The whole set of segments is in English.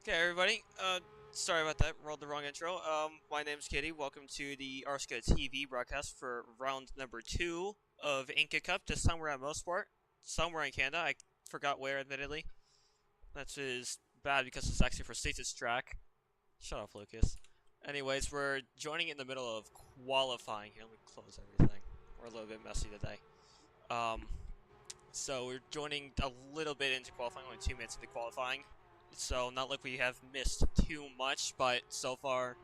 Okay, everybody. Sorry about that. Rolled the wrong intro. My name's Kitty. Welcome to the RSCA TV broadcast for round number 2 of INCA Cup. This time we're at Mosport, somewhere in Canada. I forgot where, admittedly. That is bad because it's actually for Stasis track. Shut up, Lucas. Anyways, we're joining in the middle of qualifying here. Let me close everything. We're a little bit messy today. So we're joining a little bit into qualifying, only 2 minutes into qualifying. So not like we have missed too much, but so far,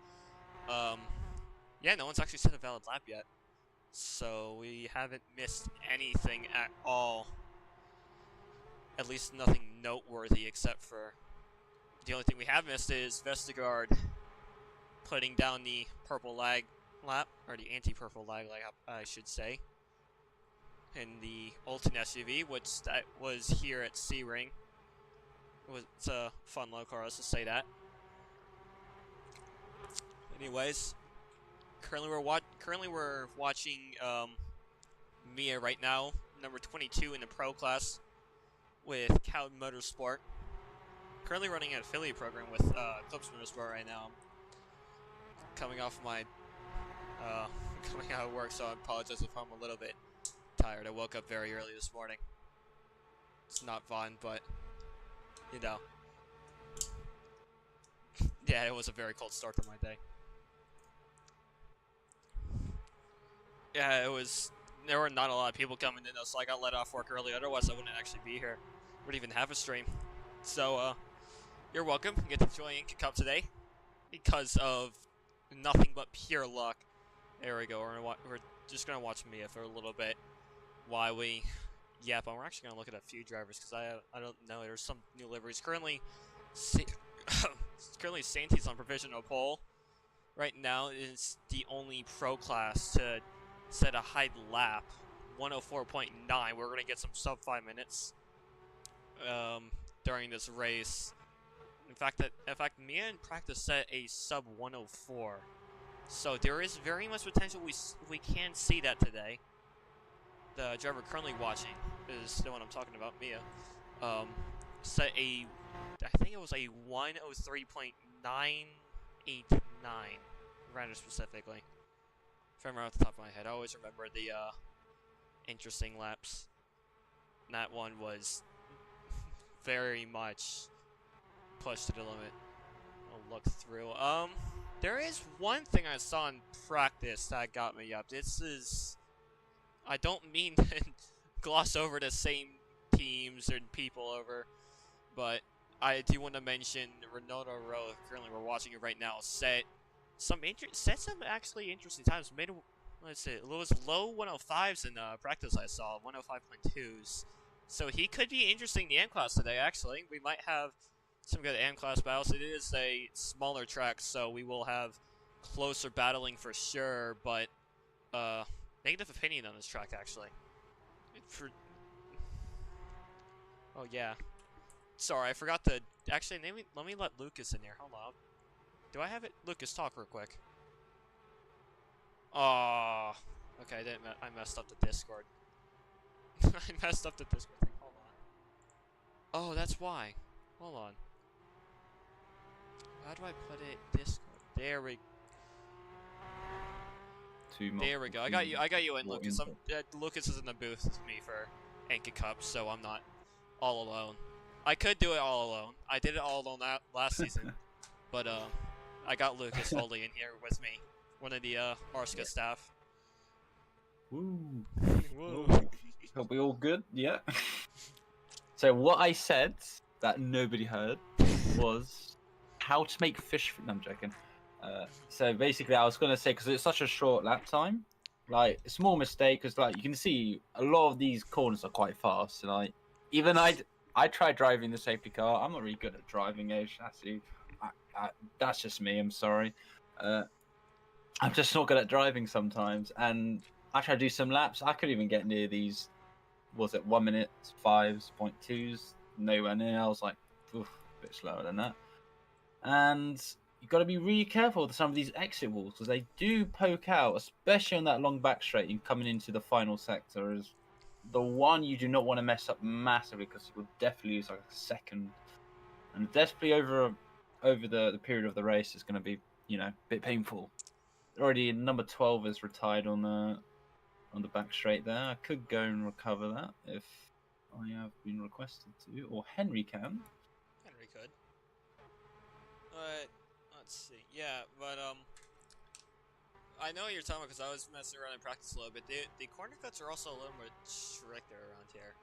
yeah, no one's actually set a valid lap yet. So we haven't missed anything at all. At least nothing noteworthy, except for the only thing we have missed is Vestergaard putting down the purple lag lap, or the anti-purple lag lap, I should say, in the Ultimate SUV, which that was here at C-Ring. It's a fun low car, let's just say that. Anyways, currently we're watching Mia right now, number 22 in the pro class with Cow Motorsport. Currently running an affiliate program with Clips Motorsport right now. Coming off my coming out of work, so I apologize if I'm a little bit tired. I woke up very early this morning. It's not fun, but you know. Yeah, it was a very cold start to my day. Yeah, it was. There were not a lot of people coming in, so I got let off work early. Otherwise, I wouldn't actually be here. Wouldn't even have a stream. So, you're welcome. You get to join INCA Cup today because of nothing but pure luck. There we go. We're just gonna watch Mia for a little bit while we yap. And we're actually gonna look at a few drivers because I don't know. There's some new liveries currently. Currently, Santi's on provisional pole. Right now is the only pro class to set a high lap, 104.9. We're gonna get some sub 5 minutes during this race. In fact, Mia in practice set a sub 104. So there is very much potential we can see that today. The driver currently watching is the one I'm talking about, Mia. Set a, I think it was a 103.989, rather specifically. If I remember off the top of my head, I always remember the interesting laps. And that one was very much pushed to the limit. I'll look through. There is one thing I saw in practice that got me up. This is, I don't mean to gloss over the same teams and people over, but I do want to mention Renato Rowe. Currently, we're watching it right now. Set some actually interesting times. Made, let's see, it was low 105s in practice. I saw 105.2s. So he could be interesting in the M class today. Actually, we might have some good M class battles. It is a smaller track, so we will have closer battling for sure. But negative opinion on this track actually. Oh yeah. Sorry, I forgot to actually let me let Lucas in here. Hold on. Do I have it? Lucas, talk real quick. Oh, okay. I messed up the Discord. I messed up the Discord thing. Hold on. Oh, that's why. Hold on. How do I put it? Discord. There we. two. There we go. I got you in, Lucas. Lucas is in the booth with me for INCA Cup, so I'm not all alone. I could do it all alone. I did it all alone last season, but I got Lucas fully in here with me, one of the RSCA staff. Woo. Woo. Hope we all good. Yeah. So what I said that nobody heard was how to make fish. No, I'm joking. So basically, I was gonna say, because it's such a short lap time, like a small mistake, because like you can see a lot of these corners are quite fast. And even I tried driving the safety car. I'm not really good at driving, actually. That's just me. I'm sorry. I'm just not good at driving sometimes, and I tried to do some laps. I couldn't even get near these. Was it 1 minute 5.2s? Nowhere near. I was like, oof, a bit slower than that. And you've got to be really careful with some of these exit walls, because they do poke out, especially on that long back straight and coming into the final sector is the one you do not want to mess up massively, because you will definitely lose like a second. And definitely over the period of the race is going to be, a bit painful. Already number 12 is retired on the back straight there. I could go and recover that if I have been requested to, or Henry can. Henry could. But let's see. Yeah, but I know what you're talking about because I was messing around in practice a little bit. The corner cuts are also a little more stricter around here.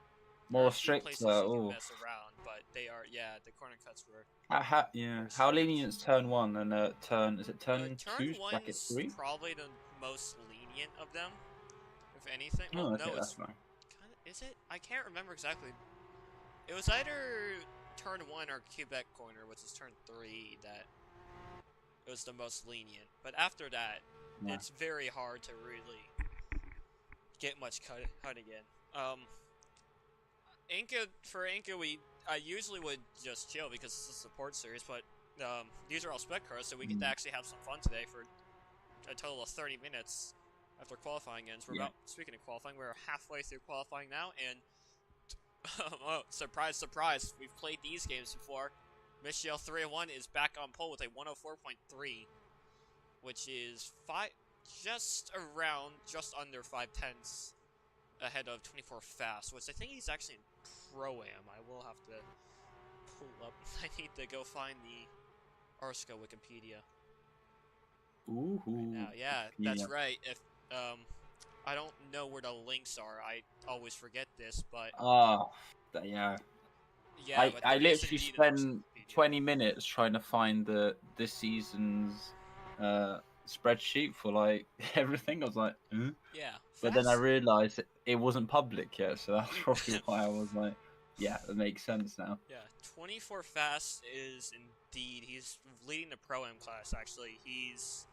More strict. Places you can mess around, but they are. Yeah, the corner cuts were. How lenient is turn 1 and turn? Is it turn 2? Turn 1's 3? Probably the most lenient of them. If anything, well, no, it's fine. Kinda, is it? I can't remember exactly. It was either turn 1 or Quebec corner, which is turn 3, that it was the most lenient. But after that, it's very hard to really get much cutting in. For INCA, I usually would just chill because it's a support series, but these are all spec cars, so we get to actually have some fun today for a total of 30 minutes. After qualifying ends, speaking of qualifying, we're halfway through qualifying now, and oh, surprise, surprise, we've played these games before. Michelle 301 is back on pole with a 104.3, which is just under 5/10 ahead of 24 Fast, which I think he's actually in Pro-Am. I will have to pull up. I need to go find the RSCA Wikipedia. Ooh. Right now. Yeah, that's right. If I don't know where the links are. I always forget this, but yeah. Yeah, I literally spent 20 minutes trying to find this season's spreadsheet for like everything. I was like, yeah. But then I realized it wasn't public yet, so that's probably why I was like, yeah, that makes sense now. Yeah, 24 Fast is indeed, he's leading the Pro-Am class, actually. He's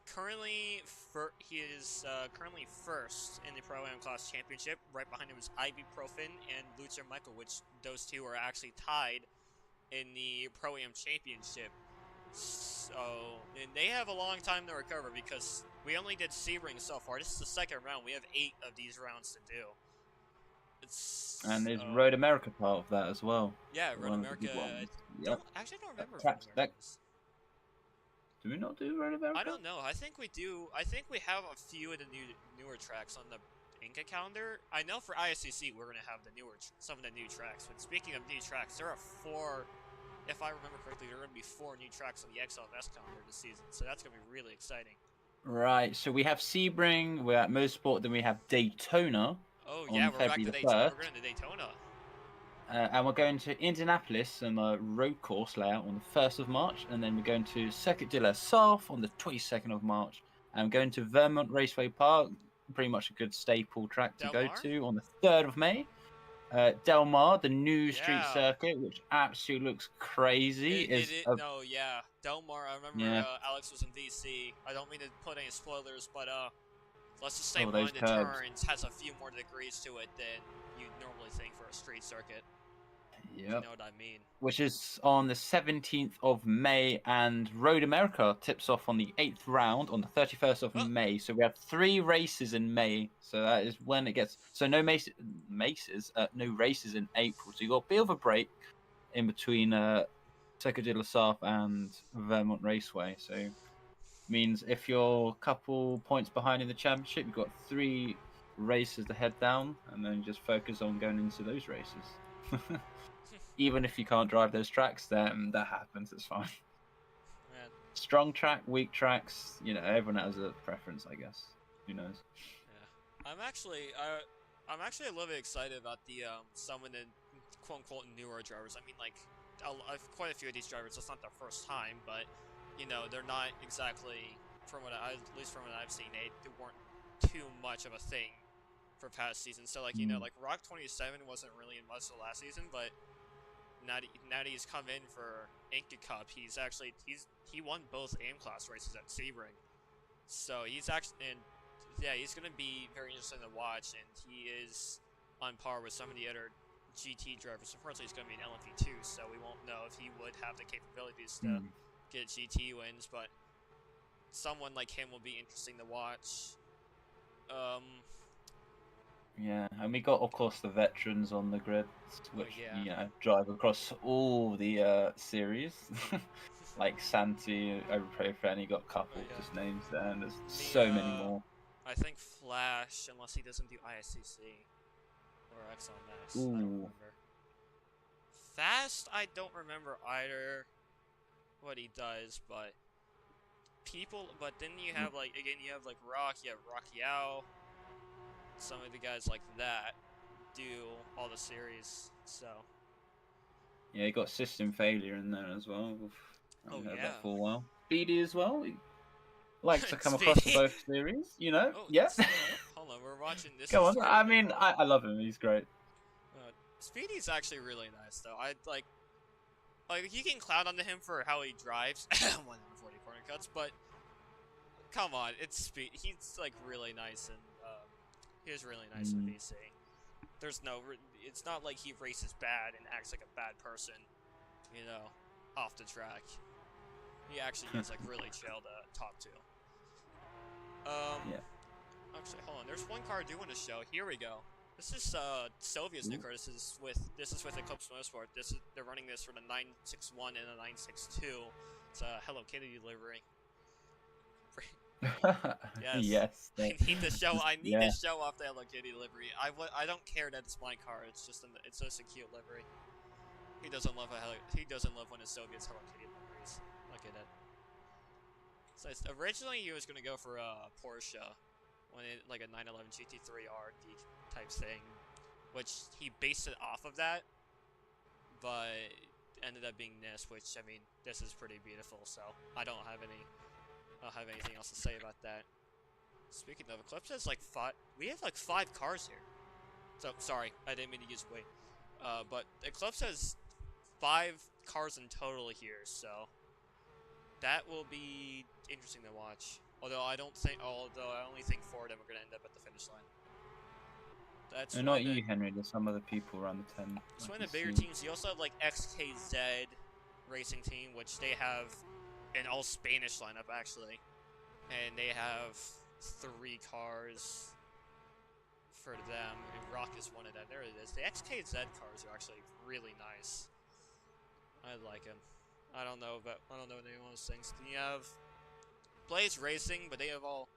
currently currently first in the Pro-Am class championship. Right behind him is Ibuprofen and Lucha Michael, which those two are actually tied in the Pro-Am championship. So, and they have a long time to recover because we only did C-Ring so far. This is the second round. We have 8 of these rounds to do. And is Road America part of that as well? Yeah, Road America. Yep. Actually, I don't remember. Do we not do Road America? I don't know. I think we do. I think we have a few of the newer tracks on the INCA calendar. I know for ISCC we're gonna have some of the new tracks. But speaking of new tracks, there are 4. If I remember correctly, there are gonna be 4 new tracks on the XLS calendar this season. So that's gonna be really exciting. Right. So we have Sebring, we're at Mosport, then we have Daytona. Oh yeah, we're back to Daytona. We're going to Daytona. And we're going to Indianapolis on the road course layout on the 1st of March. And then we're going to Circuit de la Sarthe on the 22nd of March. And we're going to Vermont Raceway Park, pretty much a good staple track to go to, on the 3rd of May. Del Mar, the new street circuit, which absolutely looks crazy. Del Mar. I remember Alex was in DC. I don't mean to put any spoilers, but let's just say one of the turns has a few more degrees to it than you'd normally think for a street circuit. Yep. You know what I mean. Which is on the 17th of May, and Road America tips off on the 8th round on the 31st of May. So we have 3 races in May. So that is when it gets. So no races in April. So you got a bit of a break in between Circuit de la Sarthe and Vermont Raceway. So Means if you're a couple points behind in the championship, you've got 3 races to head down, and then just focus on going into those races. Even if you can't drive those tracks, then that happens. It's fine. Man, Strong track, weak tracks. You know, everyone has a preference, I guess. Who knows? yeah. I'm actually a little bit excited about the some of the quote unquote newer drivers. I mean, like, quite a few of these drivers. It's not their first time, but you know, they're not exactly at least from what I've seen, they weren't too much of a thing for past seasons. So like, you know, like Rock 27 wasn't really in much of the last season, but now that he's come in for INCA Cup, he won both AIM class races at Sebring. So he's actually, and yeah, he's gonna be very interesting to watch, and he is on par with some of the other GT drivers. Unfortunately, he's gonna be an LMP2, so we won't know if he would have the capabilities to get GT wins, but someone like him will be interesting to watch. Yeah, and we got, of course, the veterans on the grid, which yeah. you know drive across all the series, like Santi, Overpro you got a couple Yeah. just names there, and there's so many more. I think Flash, unless he doesn't do ISCC or Exxon Max, I don't remember. Fast, I don't remember either what he does, but then you have like, again, you have like Rock, you have Rockyao, some of the guys like that do all the series, so. Yeah, you got System Failure in there as well. I haven't heard that for a while. Speedy as well. He likes to come across both series, you know? Oh, yeah. Hold on, we're watching this. Come on, I mean, I love him. He's great. Speedy's actually really nice, though. I like you can clown on him for how he drives 140 corner cuts, but come on, it's Speed. He's like really nice, and he's really nice in VC. It's not like he races bad and acts like a bad person, you know, off the track. He actually is like really chill to talk to. Yeah. Actually, hold on. There's one car I do want to show. Here we go. This is Sylvia's new car. This is with Eclipse Mosport. They're running this for the 961 and the 962. It's a Hello Kitty delivery. Yes. I need to show off the Hello Kitty livery. I don't care that it's my car. It's just a cute livery. He doesn't love when his Soviets Hello Kitty liveries. Look at it. So originally he was gonna go for a Porsche, like a 911 GT3 RD type thing, which he based it off of that, but ended up being this, which I mean, this is pretty beautiful. So I don't have anything else to say about that. Speaking of, Eclipse has like we have like 5 cars here. So sorry, I didn't mean to use weight. But Eclipse has 5 cars in total here, so that will be interesting to watch. Although I only think 4 of them are going to end up at the finish line. That's not you, Henry. There's some other people around the 10. It's one of the bigger teams. You also have like XKZ racing team, which they have an all Spanish lineup actually, and they have 3 cars for them. And Rock is one of them. There it is. The XKZ cars are actually really nice. I like them. I don't know any of those things. Then you have Blaze Racing, but they have all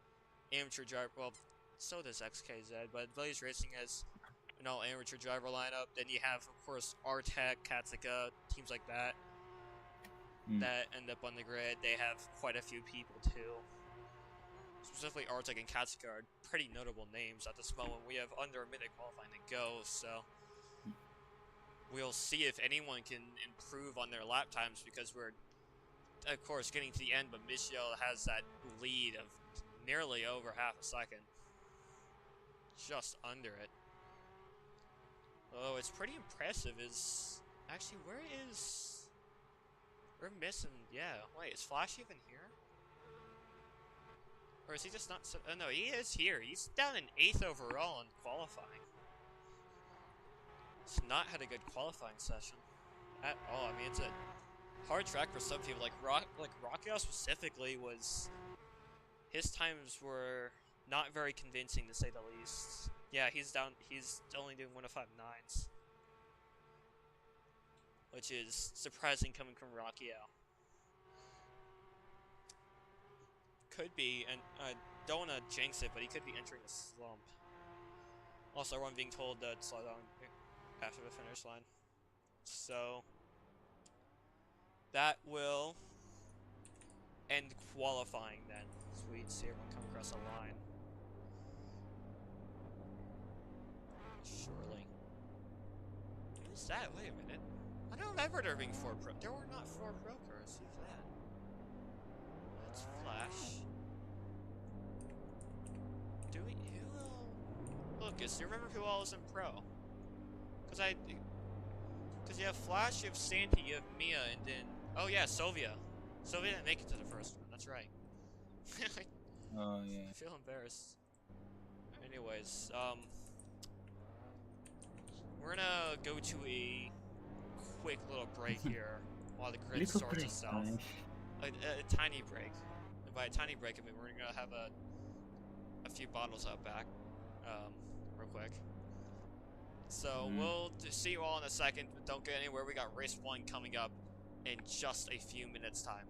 amateur driver. Well, so does XKZ, but Blaze Racing has an all amateur driver lineup. Then you have, of course, Artec, Katsuka, teams like that that end up on the grid. They have quite a few people too. Specifically, Artec and Katsuka are pretty notable names at this moment. We have under a minute qualifying to go, so we'll see if anyone can improve on their lap times, because we're, of course, getting to the end, but Michio has that lead of nearly over half a second. Just under it. Oh, it's pretty impressive. Actually, we're missing, yeah. Wait, is Flash even here? Or is he just not oh no, he is here. He's down in 8th overall in qualifying. He's not had a good qualifying session at all. I mean, it's a hard track for some people. Like Rockyao specifically his times were not very convincing, to say the least. Yeah, he's only doing 105.9s, which is surprising coming from Rockyao. could be, and I don't want to jinx it, but he could be entering a slump. Also, everyone being told to slow down after the finish line. So, that will end qualifying then. Sweet, see everyone come across the line. Surely. What is that? Wait a minute. I don't remember there being 4 pro. There were not 4 pro cars. Who's that? That's Flash. Do we? Lucas, do you remember who all was in pro? Because you have Flash, you have Sandy, you have Mia, and then... Oh yeah, Sylvia. Sylvia didn't make it to the first one, that's right. Oh, yeah. I feel embarrassed. Anyways, we're gonna go to a quick little break here while the grid Little sorts break itself. time. A tiny break. And by a tiny break, I mean we're gonna have a few bottles out back, real quick. So we'll see you all in a second, but don't get anywhere. We got race 1 coming up in just a few minutes' time.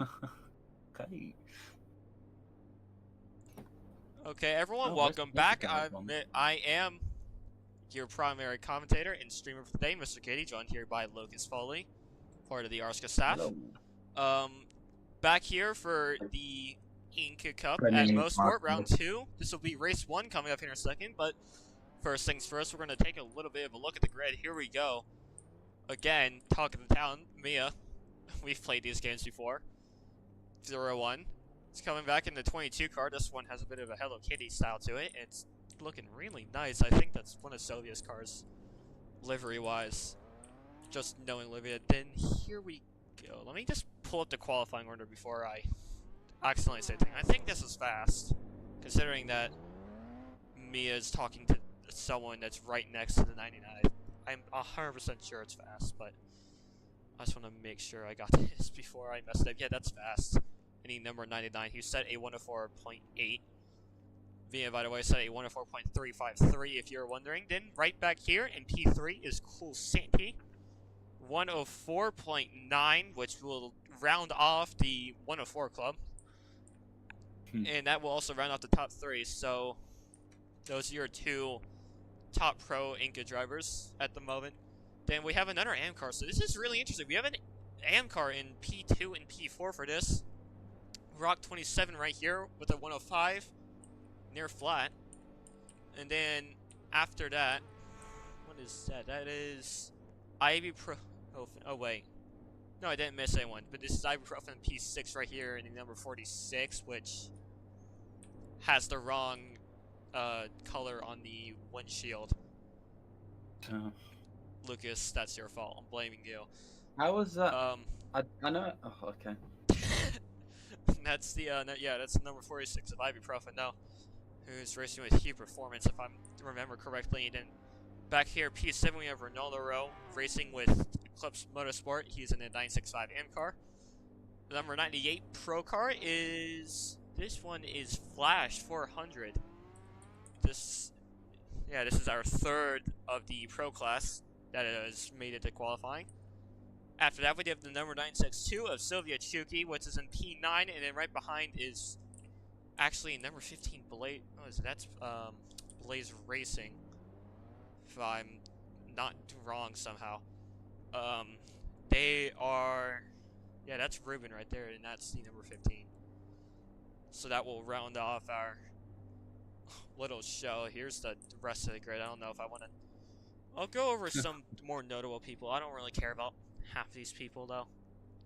Okay. Okay, everyone, Oh, welcome where's the back. guy from? I am your primary commentator and streamer for today, Mr. Katie, joined here by Lucas Foley, part of the RSCA staff. Hello. Back here for the INCA Cup at Trending Mosport, round 2. This will be race 1 coming up here in a second, but first things first, we're going to take a little bit of a look at the grid. Here we go. Again, Talk of the Town, Mia. We've played these games before. 0-1. It's coming back in the 22 car. This one has a bit of a Hello Kitty style to it. It's looking really nice. I think that's one of Sylvia's cars, livery-wise. Just knowing Olivia. Then here we go. Let me just pull up the qualifying order before I accidentally say anything. I think this is fast, considering that Mia's talking to someone that's right next to the 99. I'm 100% sure it's fast, but I just want to make sure I got this before I messed up. Yeah, that's fast. Any number 99. He set a 104.8. Via, by the way, set a 104.353 if you're wondering. Then right back here in P3 is Cool Santy. 104.9, which will round off the 104 club. And that will also round off the top 3. So those are your 2 top pro INCA drivers at the moment. Then we have another AM car. So this is really interesting. We have an AM car in P2 and P4 for this. Rock 27 right here with a 105 near flat. And then after that, what is that? That is Ibuprofen. Oh wait. No, I didn't miss anyone. But this is Ibuprofen P6 right here in the number 46, which has the wrong color on the windshield. Lucas, that's your fault. I'm blaming you. How was that? I know. Oh, okay. That's the that's the number 46 of Ibuprofen now, who's racing with Hugh Performance, if I remember correctly. And then back here, P7, we have Ronaldo Rowe racing with Eclipse Motorsport. He's in a 965 AM car. The number 98 Pro car is this one is Flash 400. This is our 3rd of the Pro class that has made it to qualifying. After that, we have the number 962 of Sylvia Chuki, which is in P9, and then right behind is actually number 15 Blaze. Oh, that's Blaze Racing. If I'm not wrong somehow, they are. Yeah, that's Ruben right there, and that's the number 15. So that will round off our little show. Here's the rest of the grid. I don't know if I want to. I'll go over some more notable people. I don't really care about half these people though.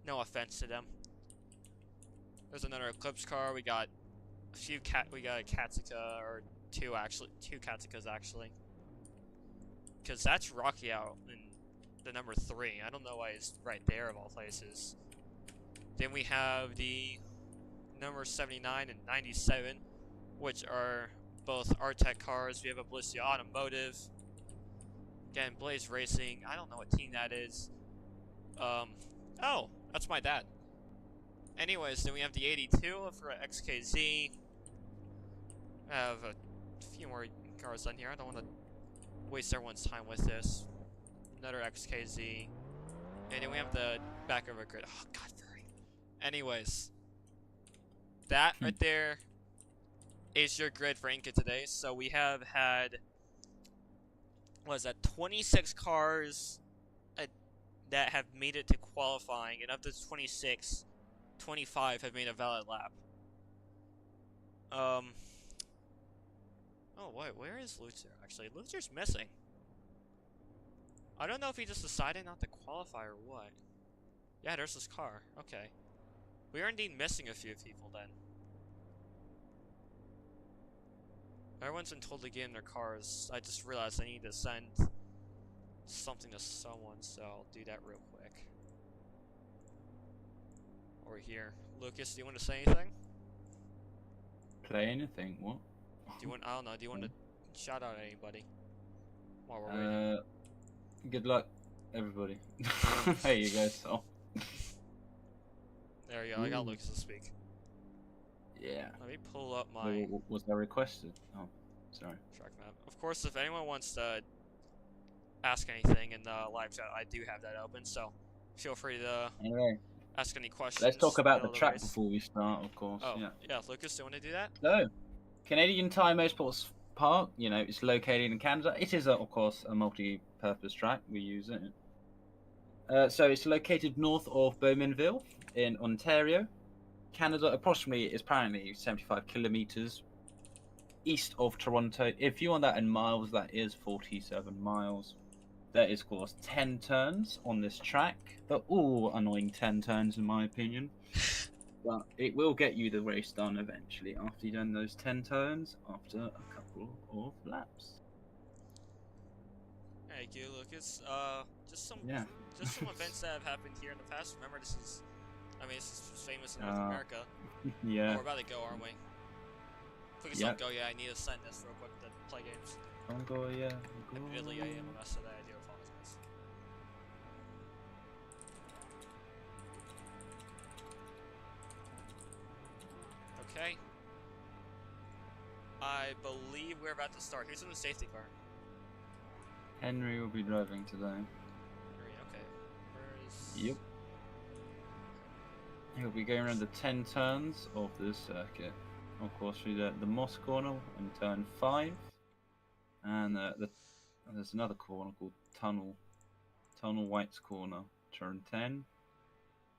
No offense to them. There's another Eclipse car. We got a few we got a Katsuka, or two Katsukas actually. Because that's Rocky out in the number 3. I don't know why it's right there of all places. Then we have the number 79 and 97, which are both Artec cars. We have a Blissia Automotive. Again, Blaze Racing. I don't know what team that is. Oh, that's my dad. Anyways, then we have the 82 for XKZ. I have a few more cars on here. I don't want to waste everyone's time with this. Another XKZ. And then we have the back of our grid. Oh, God, furry. Anyways, that right there is your grid for INCA today. So we have had, what is that, 26 cars that have made it to qualifying, and of those 26, 25 have made a valid lap. Oh wait, where is Luther? Actually, Luther's missing. I don't know if he just decided not to qualify or what. Yeah, there's this car. Okay. We are indeed missing a few people then. Everyone's been told to get in their cars. I just realized I need to send something to someone, so I'll do that real quick. Over here. Lucas, do you want to say anything? Play anything? What? Do you want? I don't know. Do you want to shout out anybody while we're waiting? Good luck, everybody. Hey, you guys. So. There you go. I got Lucas to speak. Yeah. Let me pull up my. Was that requested? Oh, sorry. Track map. Of course, if anyone wants to ask anything in the live chat, I do have that open, so feel free to ask any questions. Let's talk about the middle of track race. before we start, of course. Oh, Yeah. Lucas, do you want to do that? So, Canadian Tire Motorsports Park, you know, it's located in Canada. It is, of course, a multi-purpose track. We use it. So it's located north of Bowmanville in Ontario, Canada. Approximately, is apparently 75 kilometers east of Toronto. If you want that in miles, that is 47 miles. There is, of course, 10 turns on this track. They're all annoying 10 turns, in my opinion. But it will get you the race done eventually after you've done those 10 turns after a couple of laps. Thank you, Lucas. Just some events that have happened here in the past. Remember, this is famous in North America. Yeah. Oh, we're about to go, aren't we? Please don't go. Yeah, I need to send this real quick to play games. Don't go, yeah. Admittedly, I am a mess of that. I do apologize. Okay. I believe we're about to start. Who's in the safety car? Henry will be driving today. Henry, okay. Where is... Yep. He'll be going around the 10 turns of this circuit. Of course, through the Moss corner in turn 5. And there's another corner called Tunnel White's corner, turn 10.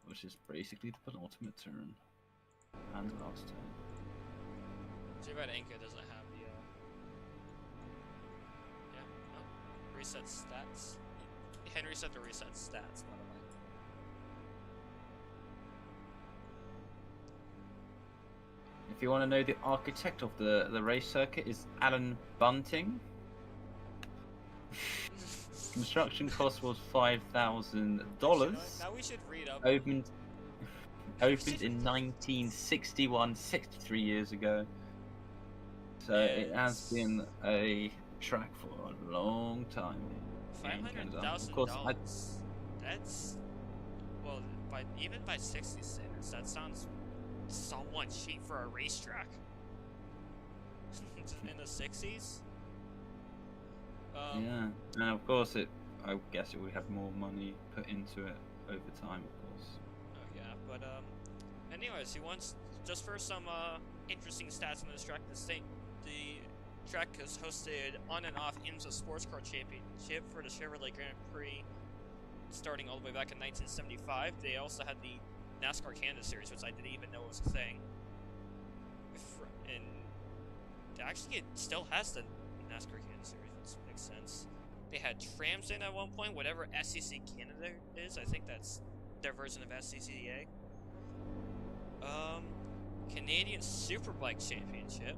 Which is basically the penultimate turn. And the last turn. Too bad INCA doesn't have the reset stats. Henry said to reset stats, by the way. If you want to know, the architect of the race circuit is Alan Bunting. Construction cost was $5,000. Now we should read up. Opened in 1961, 63 years ago. So it has been a track for a long time. $500,000. That's even by 60 standards, that sounds somewhat cheap for a racetrack. In the 60s. Yeah, and of course I guess it would have more money put into it over time, of course. Oh yeah, but anyways, he wants just for some interesting stats on this track. The track has hosted on and off IMSA Sports Car Championship for the Chevrolet Grand Prix, starting all the way back in 1975. They also had the NASCAR Canada Series, which I didn't even know was a thing. And actually, it still has the NASCAR Canada Series, which makes sense. They had trams in at one point, whatever SCC Canada is. I think that's their version of SCCA. Canadian Superbike Championship.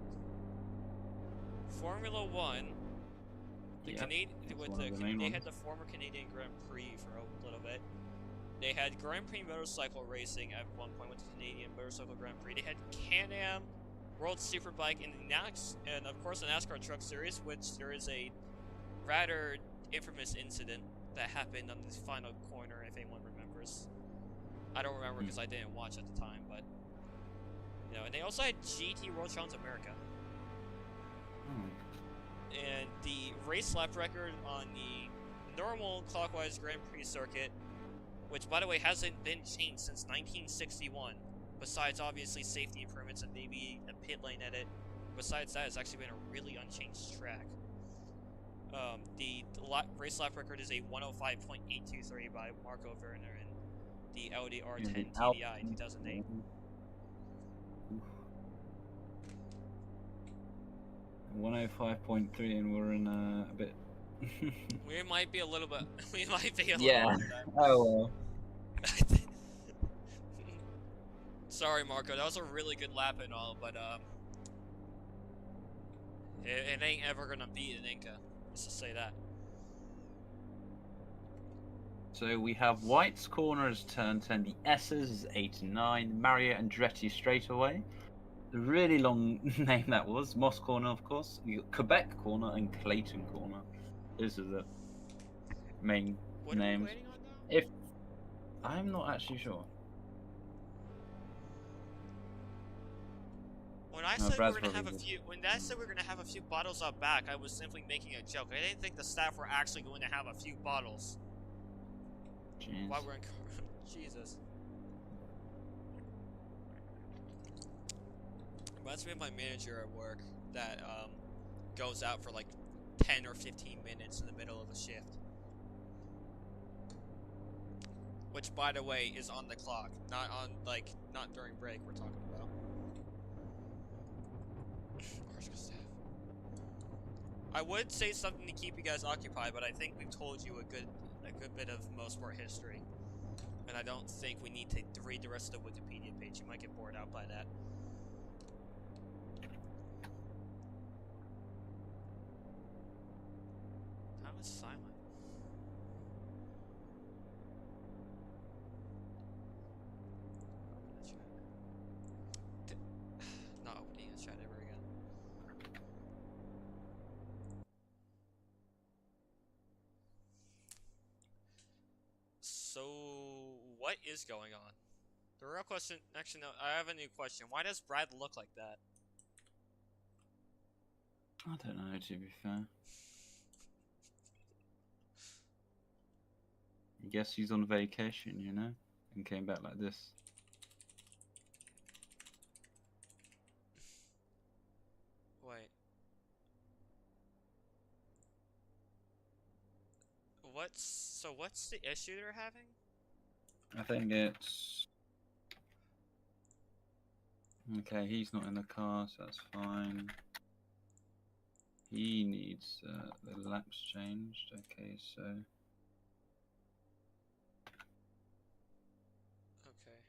Formula One. They had the former Canadian Grand Prix for a little bit. They had Grand Prix motorcycle racing at one point with the Canadian Motorcycle Grand Prix. They had Can-Am, World Superbike, and of course the NASCAR Truck Series, which there is a rather infamous incident that happened on the final corner, if anyone remembers. I don't remember because I didn't watch at the time, but and they also had GT World Challenge America. And the race lap record on the normal clockwise Grand Prix circuit, which by the way hasn't been changed since 1961, besides obviously safety improvements and maybe a pit lane edit. Besides that, it's actually been a really unchanged track. The race lap record is a 105.823 by Marco Werner in the Audi R10 TDI 2008. 105.3, and we're in a bit. We might be a little bit. We might be a little. Yeah. Oh well. Sorry, Marco. That was a really good lap and all, but it ain't ever gonna beat an INCA. Let's just say that. So we have White's corner as turn 10. The S's is 8 and 9. Mario Andretti straightaway. The really long name that was. Moss corner, of course. You got Quebec corner and Clayton corner. Those are the main what names. Are we waiting on now? If I'm not actually sure. When I said we're gonna have a few bottles out back, I was simply making a joke. I didn't think the staff were actually going to have a few bottles. Jeez. While we're in Jesus. Reminds me of my manager at work that goes out for like 10 or 15 minutes in the middle of a shift. Which, by the way, is on the clock, not on not during break. We're talking about. RSCA staff. I would say something to keep you guys occupied, but I think we've told you a good bit of Mosport history, and I don't think we need to read the rest of the Wikipedia page. You might get bored out by that. How is silent? Not opening the chat ever again. So, what is going on? The real question, actually, no, I have a new question. Why does Brad look like that? I don't know, to be fair. I guess he's on vacation, you know, and came back like this. Wait. What's the issue they're having? I think it's... Okay, he's not in the car, so that's fine. He needs the laps changed. Okay, so... Okay.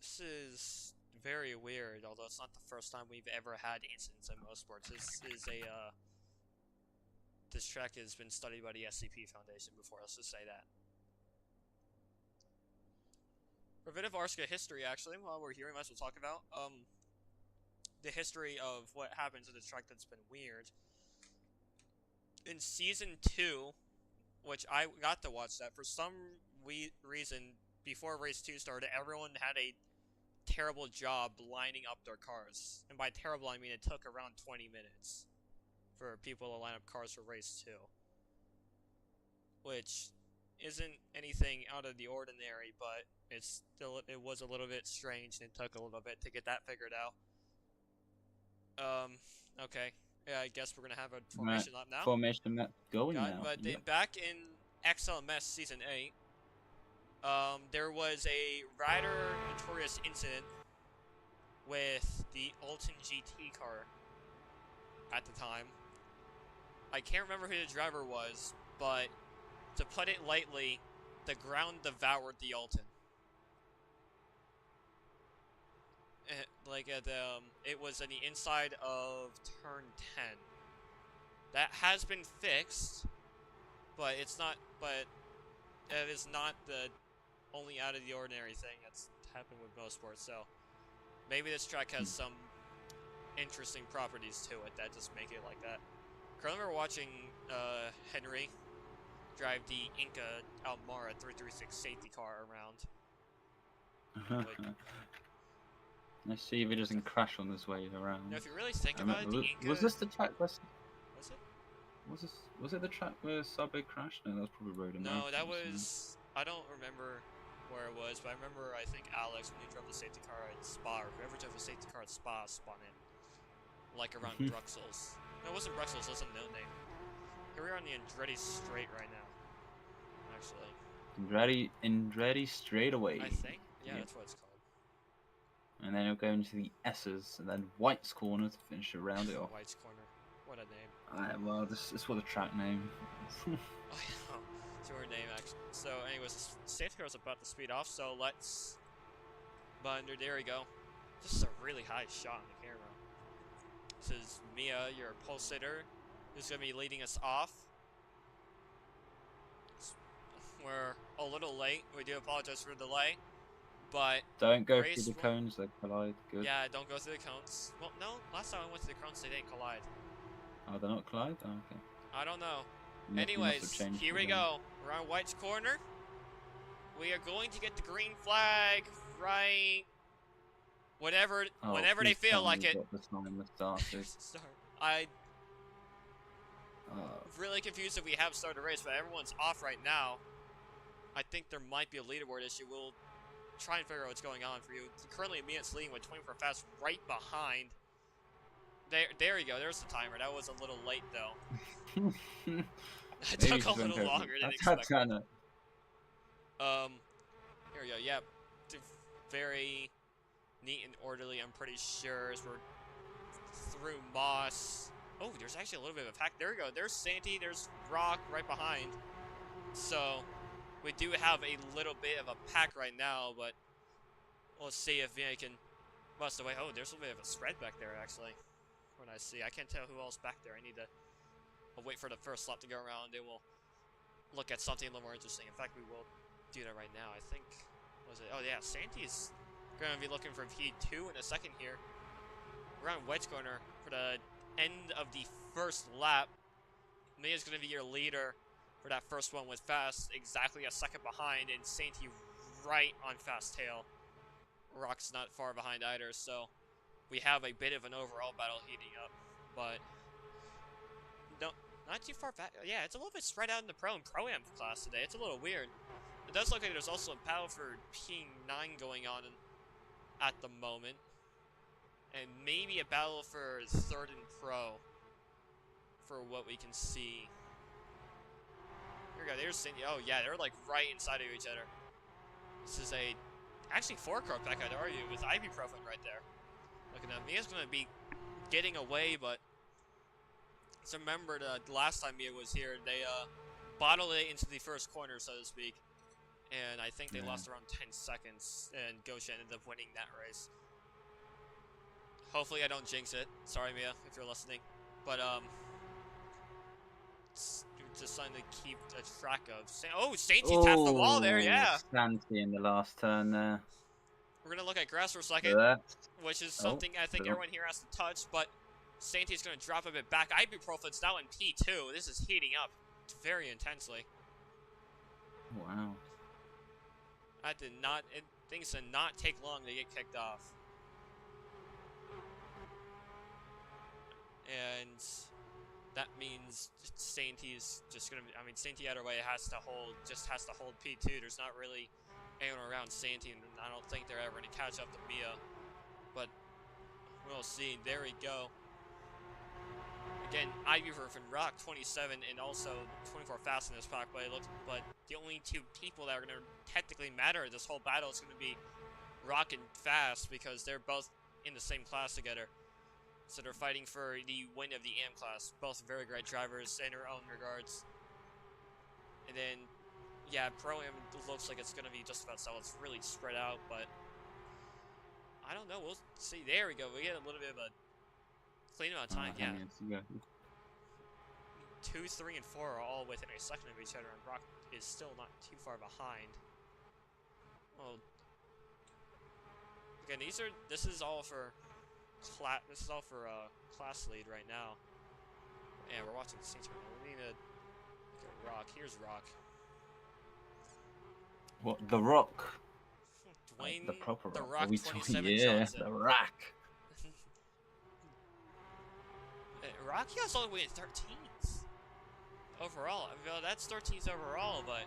This is very weird, although it's not the first time we've ever had incidents in Mosport. This is a, this track has been studied by the SCP Foundation before, let's just say that. For a bit of RSCA history, actually, while we're here, we might as well talk about, the history of what happens in the track that's been weird. In Season 2, which I got to watch that, for some reason, before Race 2 started, everyone had a terrible job lining up their cars. And by terrible, I mean it took around 20 minutes for people to line up cars for Race 2. Which isn't anything out of the ordinary, but it's still, it was a little bit strange, and it took a little bit to get that figured out. Okay. Yeah, I guess we're gonna have a formation lap now. Formation map going now. But then back in XLMS Season 8, there was a rider notorious incident with the Alton GT car at the time. I can't remember who the driver was, but to put it lightly, the ground devoured the Alton. It was on the inside of turn 10. That has been fixed, but it's not. But it is not the only out of the ordinary thing that's happened with Mosport. So maybe this track has some interesting properties to it that just make it like that. Currently, we're watching Henry drive the INCA Almara 336 safety car around. Let's see if it doesn't crash on this way around. Now, if you really think about it, the INCA... Was this the track where... Was it? Was it the track where Subway crashed? No, that was probably Road America. No, that was... I don't remember where it was, but I remember, I think Alex, when he drove the safety car at Spa, or whoever drove the safety car at Spa, spun in. Like around Bruxelles. No, it wasn't Bruxelles, it was a no name. Here we are on the Andretti Straight right now. Actually. Andretti straightaway. I think? Yeah, that's what it's called. And then it'll go into the S's, and then White's Corner to finish it, round it off. White's Corner. What a name. Well, this is what the track name. Oh, yeah. It's your name, actually. So, anyways, the safety car is about to speed off, so let's... But there we go. This is a really high shot on the camera. This is Mia, your pulsator, who's going to be leading us off. We're a little late. We do apologize for the delay. But don't go through the cones, they collide. Good. Yeah, don't go through the cones. Well, no, last time I went through the cones, they didn't collide. Oh, they're not collide? Oh, okay. I don't know. Anyways, here we go. We're on White's Corner. We are going to get the green flag right. Whenever they feel like it. I'm really confused if we have started a race, but everyone's off right now. I think there might be a leaderboard issue. We'll try and figure out what's going on for you. Currently, Mia's leading with 24 fast right behind. There you go. There's the timer. That was a little late though. It took a little longer than expected. Here we go. Yep. Very neat and orderly, I'm pretty sure, as we're through Moss. Oh, there's actually a little bit of a pack. There we go. There's Santy. There's Rock right behind. So we do have a little bit of a pack right now, but we'll see if Mia can bust away. Oh, there's a little bit of a spread back there, actually. When I see, I can't tell who else back there. I need to wait for the first lap to go around, and we'll look at something a little more interesting. In fact, we will do that right now. I think, was it? Oh yeah, Santy's going to be looking for P2 in a second here. We're on wedge corner for the end of the first lap. Mia's going to be your leader for that first one with fast, exactly a second behind, and Santy right on fast tail. Rock's not far behind either, so we have a bit of an overall battle heating up, but no, not too far back. Yeah, it's a little bit spread out in the Pro and Pro-Am class today. It's a little weird. It does look like there's also a battle for P9 going on at the moment, and maybe a battle for third and Pro, for what we can see. Here we go. There's Cindy. Oh yeah, they're like right inside of each other. This is actually 4-car pack, I'd argue, with ibuprofen right there. Looking at Mia's gonna be getting away, but so remember the last time Mia was here, they bottled it into the first corner, so to speak, and I think they lost around 10 seconds, and Gosha ended up winning that race. Hopefully I don't jinx it. Sorry, Mia, if you're listening, but just something to keep a track of. Oh, Sainty tapped the wall there, yeah. Santy in the last turn there. We're gonna look at grass for a second, which is something I think everyone here has to touch, but Santy's gonna drop a bit back. Ibuprofen's now in P2. This is heating up very intensely. Wow. Things did not take long to get kicked off. And that means Santy's just gonna, Santy either way has to hold P2. There's not really anyone around Santy, and I don't think they're ever gonna catch up to Mia. But we'll see. There we go. Again, Ibuprofen, Rock 27, and also 24 fast in this pack, but the only two people that are gonna technically matter in this whole battle is gonna be Rock and Fast, because they're both in the same class together. So they're fighting for the win of the AM class. Both very great drivers in their own regards. And then, yeah, Pro-Am looks like it's going to be just about so. It's really spread out, but I don't know. We'll see. There we go. We get a little bit of a clean amount of time. Yeah. 2, 3, and 4 are all within a second of each other, and Rock is still not too far behind. Well, again, this is all for class lead right now, and we're watching the Saints right now. We need to look at Rock. Here's Rock. What, the Rock? Dwayne, the proper the Rock. Rock 27 yeah, Johnson. The Rock. Rock, he has all the way in 13th overall. Well, that's 13th overall, but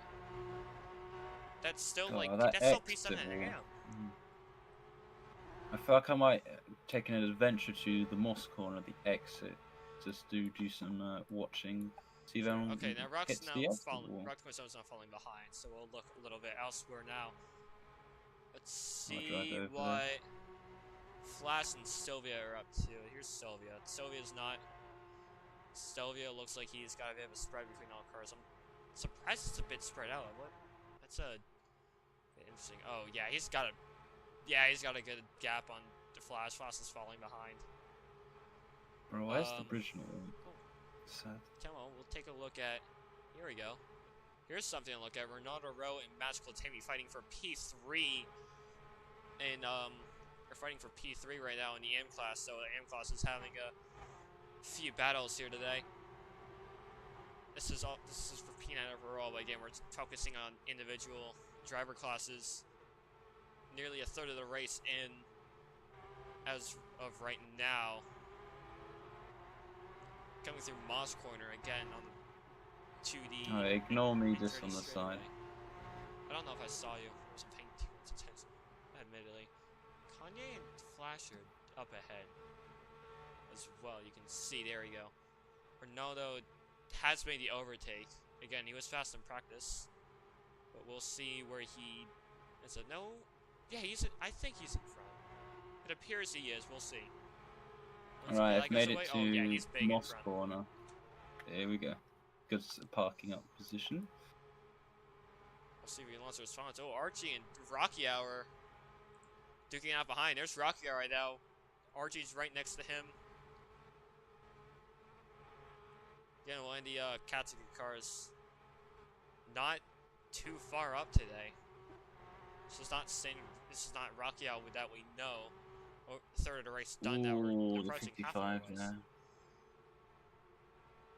that's still that's still P7 in the game. I feel like I might take an adventure to the Moss corner, the exit, just to do some watching. See them. Okay, now Rock's now falling. Rock 27 is not falling behind, so we'll look a little bit elsewhere now. Let's see what Flash and Sylvia are up to. Here's Sylvia. Sylvia looks like he's got a bit of a spread between all cars. I'm surprised it's a bit spread out. That's a bit interesting. Oh yeah, he's got a good gap on the Flash. Flash is falling behind. Bro, where's the original one? Sad. Come on, we'll take a look at. Here we go. Here's something to look at. Ronaldo Rowe and Magical Timmy fighting for P3, and they're fighting for P3 right now in the AM class. So the AM class is having a few battles here today. This is for P9 overall, but again, we're focusing on individual driver classes. Nearly a third of the race in as of right now. Coming through Moss corner again on the 2D. Ignore me just on the side. I don't know if I saw you. I wasn't paying too much attention. Kanye and Flash are up ahead as well. You can see, there we go. Ronaldo has made the overtake. Again, he was fast in practice, but we'll see where he is. No, yeah, I think he's in front. It appears he is. We'll see. Alright, I've made it to oh, yeah, he's big in front. Mosport. There we go. Good parking up position. We'll see if he wants to respond. Oh, Archie and Rocky Hour duking out behind. There's Rocky Hour right now. Archie's right next to him. Again, one of the Katsuki cars not too far up today. This is not Rocky Hour that we know. Oh, third of the race done now. We're approaching half of the race. Yeah.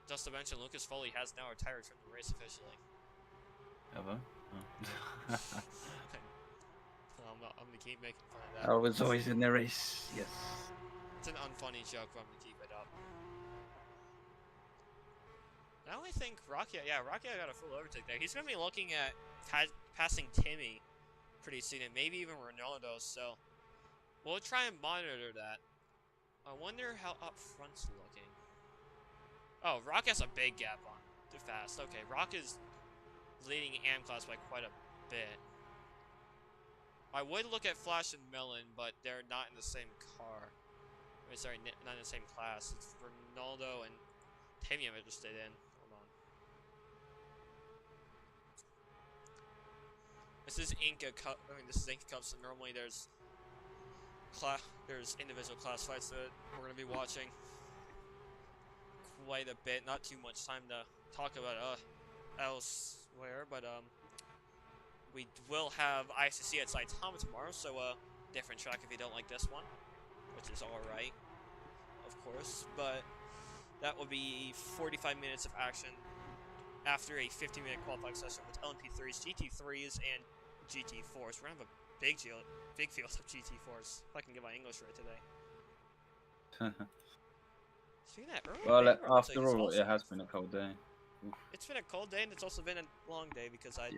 Just to mention, Lucas Foley has now retired from the race officially. Ever? Oh. I'm gonna keep making fun of that. I was always in the race, yes. It's an unfunny joke, but I'm gonna keep it up. I only think Rocky got a full overtake there. He's gonna be looking at passing Timmy pretty soon, and maybe even Ronaldo, so we'll try and monitor that. I wonder how up front's looking. Oh, Rock has a big gap on. Too fast. Okay, Rock is leading AM class by quite a bit. I would look at Flash and Melon, but they're not in the same car. Sorry, not in the same class. It's Ronaldo and Timmy I'm interested in. Hold on. This is INCA Cup. I mean, this is INCA Cup, so normally there's individual class fights that we're gonna be watching quite a bit. Not too much time to talk about elsewhere, but we will have ICC at Saitama tomorrow, so different track if you don't like this one, which is alright, of course, but that will be 45 minutes of action after a 50-minute qualifying session with LMP3s, GT3s, and GT4s. We're gonna have a big field of GT4s, if I can get my English right today. See that early? Well, after all, it has been a cold day. Oof. It's been a cold day, and it's also been a long day because I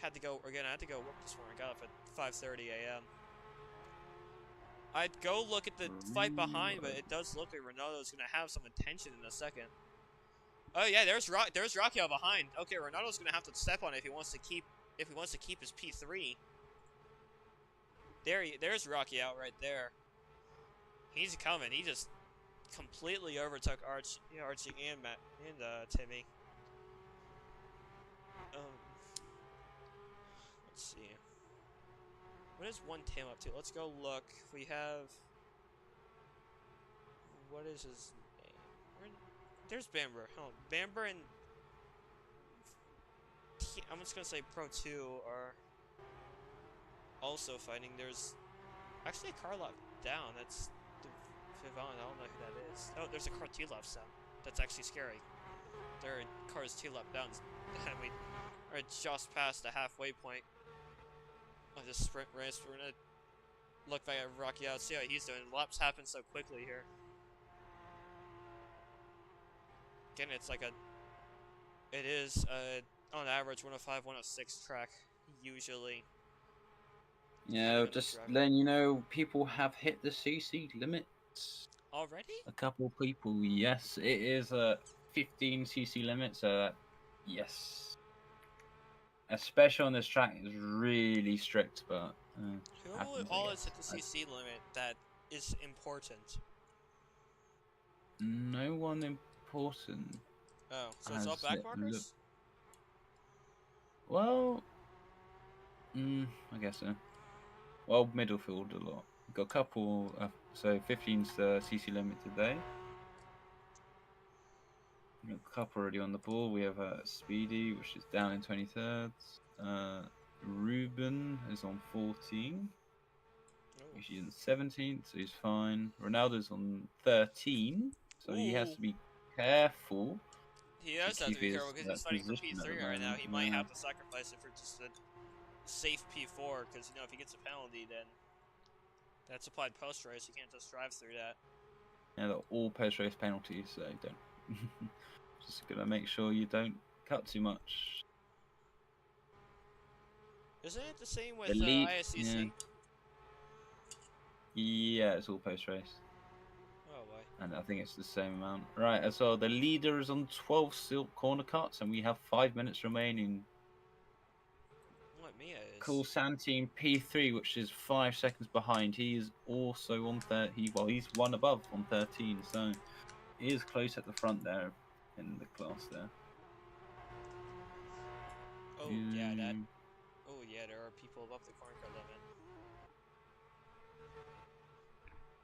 had to go work this morning. I got up at 5:30 a.m. I'd go look at the fight behind, but it does look like Ronaldo's gonna have some attention in a second. Oh yeah, there's Rocky out behind. Okay, Ronaldo's gonna have to step on it if he wants to keep his P3. There's Rocky out right there. He's coming. He just completely overtook Archie and Timmy. Let's see. What is one Tim up to? Let's go look. We have. What is his name? There's Bamber. Oh, Bamber and. I'm just gonna say Pro 2 are also fighting. There's actually a car locked down. That's Vivon. I don't know who that is. Oh, there's a car 2 left sound. That's actually scary. There are cars 2 left down. And we are just past the halfway point of this sprint race. We're gonna look back at Rocky out, see how he's doing. Laps happen so quickly here. Again, it is on average 105, 106 track usually. Yeah, just letting you know, people have hit the CC limits. Already? A couple people, yes. It is a 15 CC limit, so yes. Especially on this track, it's really strict, but... Who all is at the CC limit that is important? No one important. Oh, so it's all backmarkers? Well... I guess so. Well, middle field a lot. Got a couple, so 15's the CC limit today. Got a couple already on the ball. We have Speedy, which is down in 23rds. Ruben is on 14. He's in 17th, so he's fine. Ronaldo's on 13, so he has to be careful. He does have to be careful because he's fighting for P3 right now. He might have to sacrifice it for just a safe P4, because if he gets a penalty, then that's applied post-race. You can't just drive through that. Yeah, they're all post-race penalties, so don't. Just gotta make sure you don't cut too much. Isn't it the same with ISCC? Yeah, it's all post race. Oh boy. And I think it's the same amount. Right, so the leader is on 12 silk corner cuts, and we have 5 minutes remaining. What Mia is? Cool Sand Team P3, which is 5 seconds behind. He is also on 30. Well, he's one above on 13, so he is close at the front there in the class there. Oh yeah, that. Oh yeah, there are people above the corner cut limit.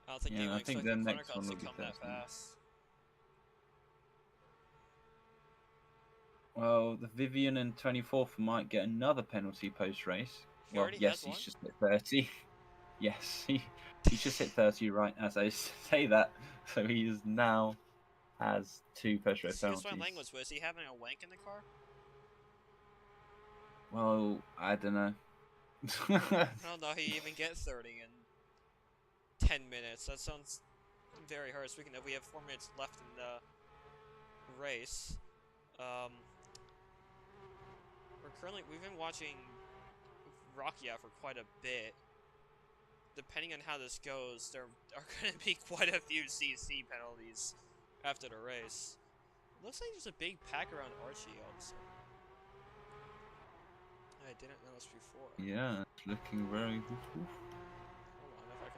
I don't think anyone expected the corner cuts to come that fast. Well, the Vivian and 24th might get another penalty post race. Well, yes, he's just hit 30. Yes, he just hit 30 right as I say that. So he is now has 2 post race penalties. Excuse my language, was he having a wank in the car? Well, I don't know. I don't know. He even get 30 in 10 minutes. That sounds very hard. Speaking of, we have 4 minutes left in the race. We've been watching Rocky out for quite a bit. Depending on how this goes, there are going to be quite a few CC penalties after the race. Looks like there's a big pack around Archie also. I didn't know this before. Yeah, it's looking very good. Hold on, if I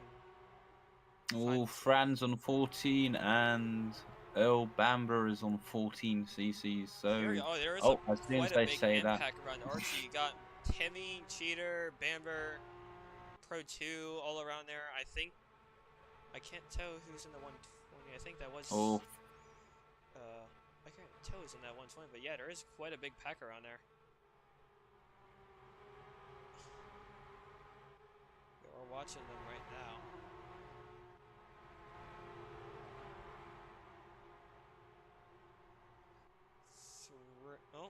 can... Oh, Fran's on 14 and Earl Bamber is on 14 CCs. So there is as soon as they say that, pack around Archie. You got Timmy, Cheater, Bamber, Pro 2 all around there. I think I can't tell who's in the 120. I think that was I can't tell who's in that 120, but yeah, there is quite a big pack around there. We're watching them right now. Oh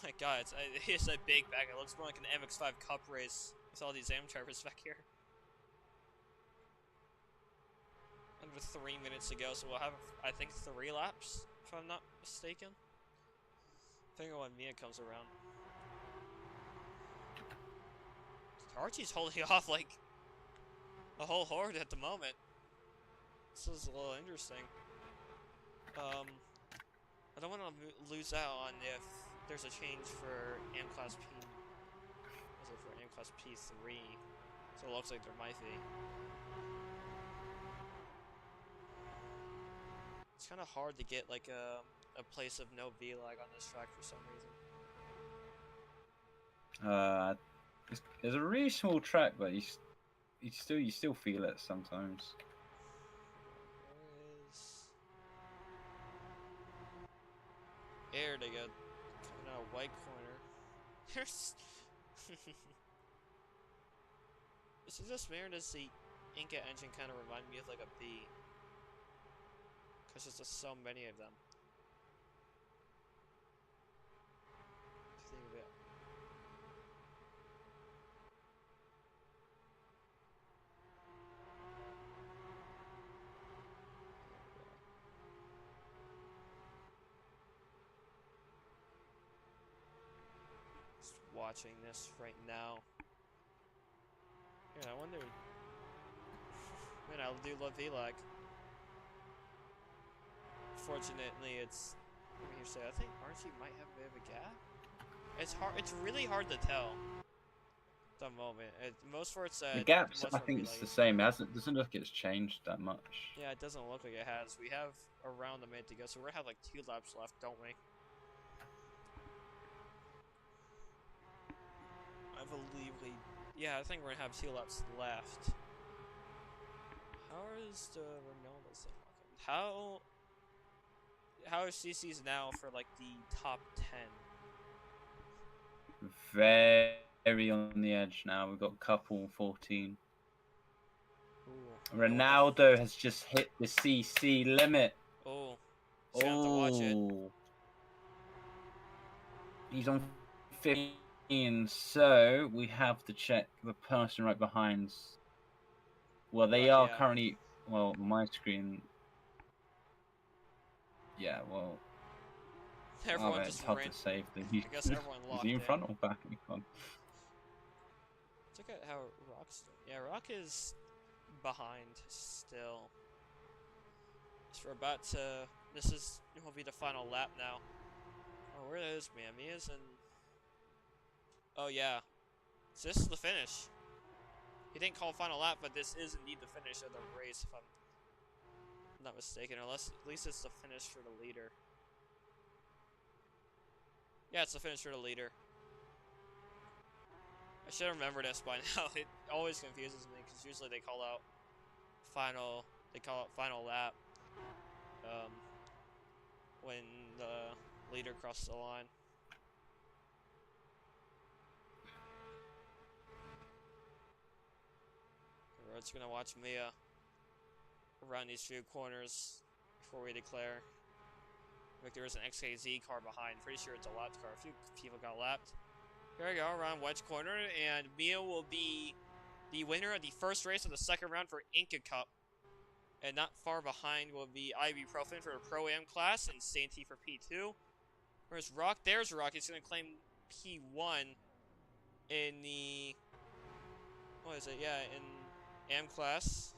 my god, it's a big bag. It looks more like an MX-5 Cup race with all these AM drivers back here. Under 3 minutes to go, so we'll have, I think, 3 laps, if I'm not mistaken. Depending on when Mia comes around. Archie's holding off like a whole horde at the moment. This is a little interesting. I don't want to lose out on if there's a change for AM Class P. Was it for AM Class P3? So it looks like there might be. It's kind of hard to get like a place of no VLAG on this track for some reason. It's a really small track, but you still feel it sometimes. There they go. Coming out white corner. There's... Is it just weird as the INCA engine kind of remind me of like a B? Because there's just so many of them. Think of it. Watching this right now. Yeah, I wonder. Man, I do love VLAG. Fortunately, it's. Let me say, I think Archie might have a bit of a gap. It's hard. It's really hard to tell. At the moment, Mosport's the gaps. I think it's the same. It doesn't look like it's changed that much. Yeah, it doesn't look like it has. We have around a minute to go, so we're gonna have like 2 laps left, don't we? I believe yeah, I think we're gonna have 2 laps left. How is the Renault thing looking? How are CCs now for like the top 10? Very on the edge now. We've got a couple 14. Ooh. Ronaldo has just hit the CC limit. Oh, so you have to watch it. He's on 15, so we have to check the person right behind. Well, they are currently. Well, my screen. Yeah, well. Everyone just it's hard ran. to say if I guess everyone locked is he in front or back? Check out how Yeah, Rock is behind still. So we're about to. This will be the final lap now. Oh, where is Mia? Mia's in. Oh yeah, so this is the finish. He didn't call final lap, but this is indeed the finish of the race, if I'm not mistaken. Unless at least it's the finish for the leader. Yeah, it's the finish for the leader. I should remember this by now. It always confuses me because usually they call out final. They call out final lap when the leader crosses the line. We're just gonna watch Mia around these few corners before we declare. Like there is an XKZ car behind. Pretty sure it's a lapped car. A few people got lapped. Here we go, around wedge corner, and Mia will be the winner of the first race of the second round for INCA Cup. And not far behind will be Ibuprofen for the Pro-Am class and Santee for P2. Whereas Rock, there's Rock. He's going to claim P1 in the, what is it? Yeah, in AM class.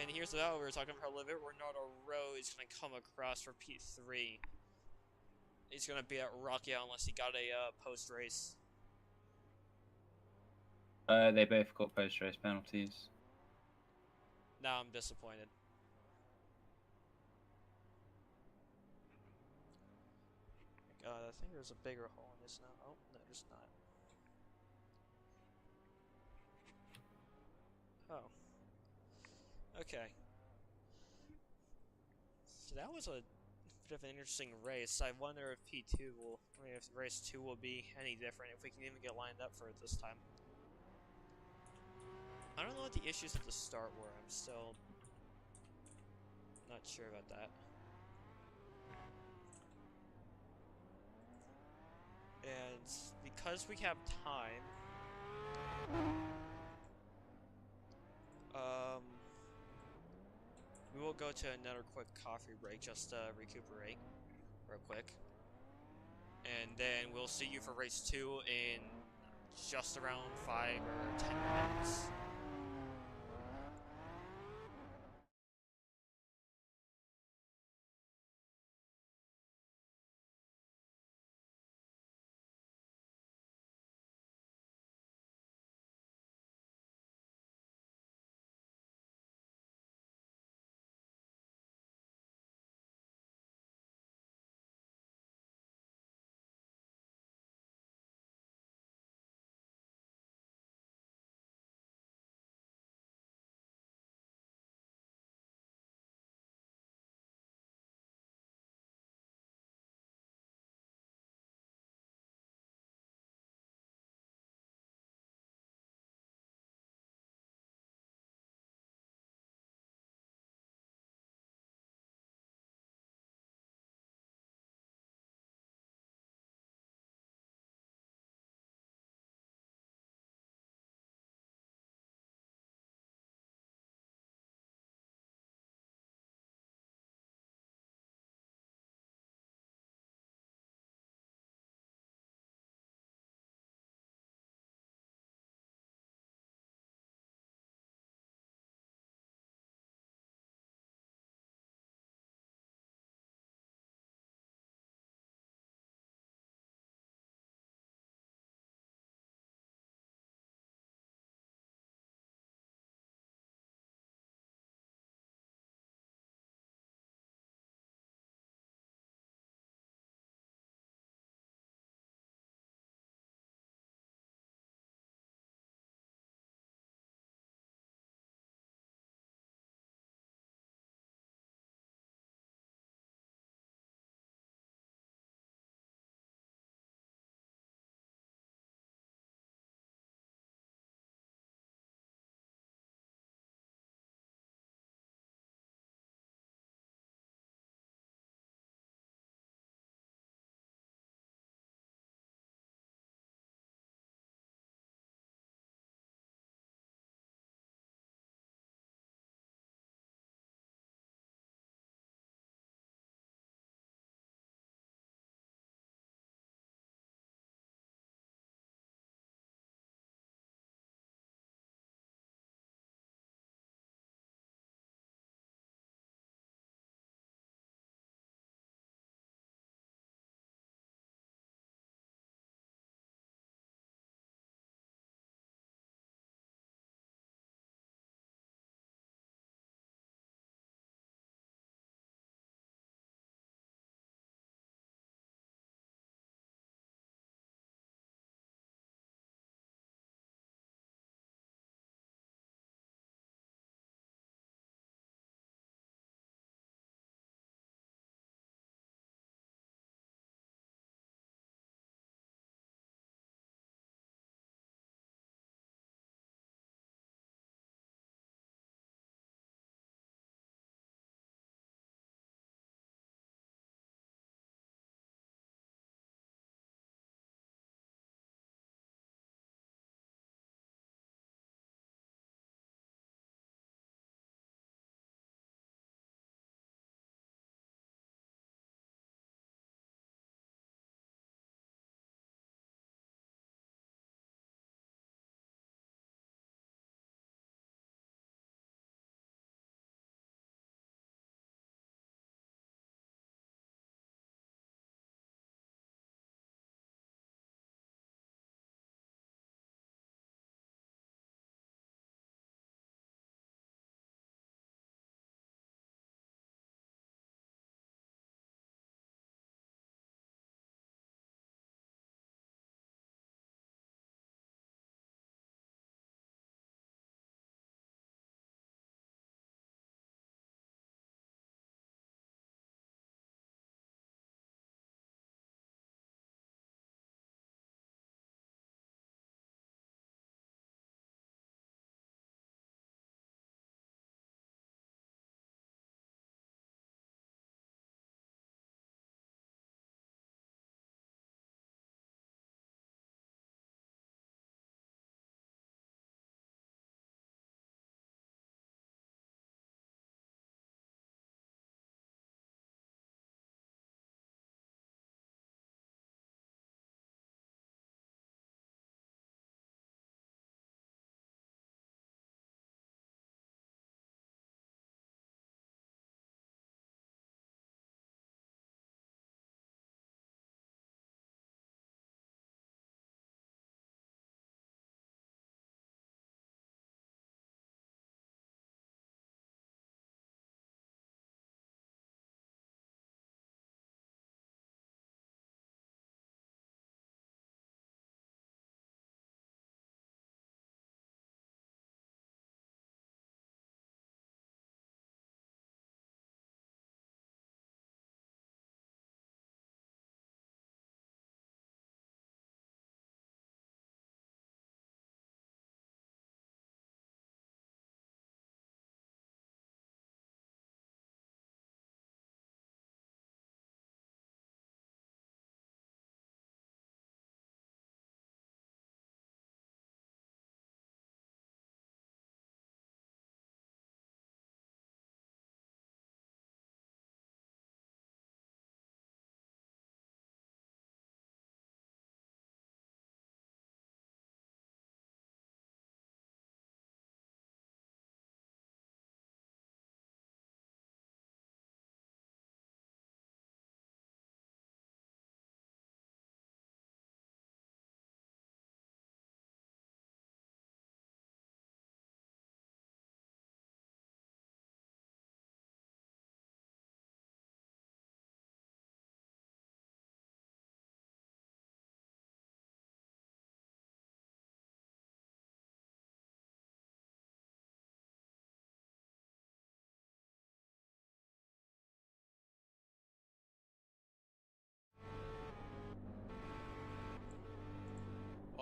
And here's the battle we were talking about a little bit. Ronaldo Rowe is going to come across for P3. He's going to be at Rocky unless he got a post-race. They both got post-race penalties. Now I'm disappointed. God, I think there's a bigger hole in this now. Oh, no, there's not. Oh. Okay. So that was a bit of an interesting race. I wonder if P2 will, if race 2 will be any different, if we can even get lined up for it this time. I don't know what the issues at the start were. I'm still not sure about that. And because we have time, we will go to another quick coffee break just to recuperate real quick. And then we'll see you for race 2 in just around 5 or 10 minutes.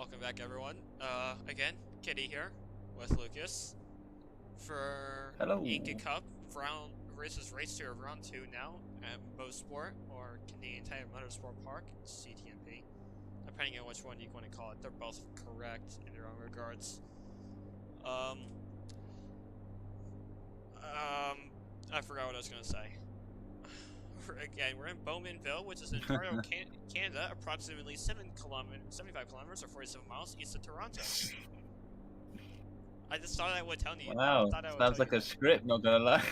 Welcome back, everyone. Again, Kitty here with Lucas for Hello. INCA Cup round race 2 of round 2 now at Mosport or Canadian Tire Motorsport Park, CTMP, depending on which one you want to call it. They're both correct in their own regards. I forgot what I was gonna say. Again, we're in Bowmanville, which is in Ontario, Canada, approximately 75 kilometers or 47 miles east of Toronto. I just thought I would tell you. Wow, sounds like a script, not gonna lie.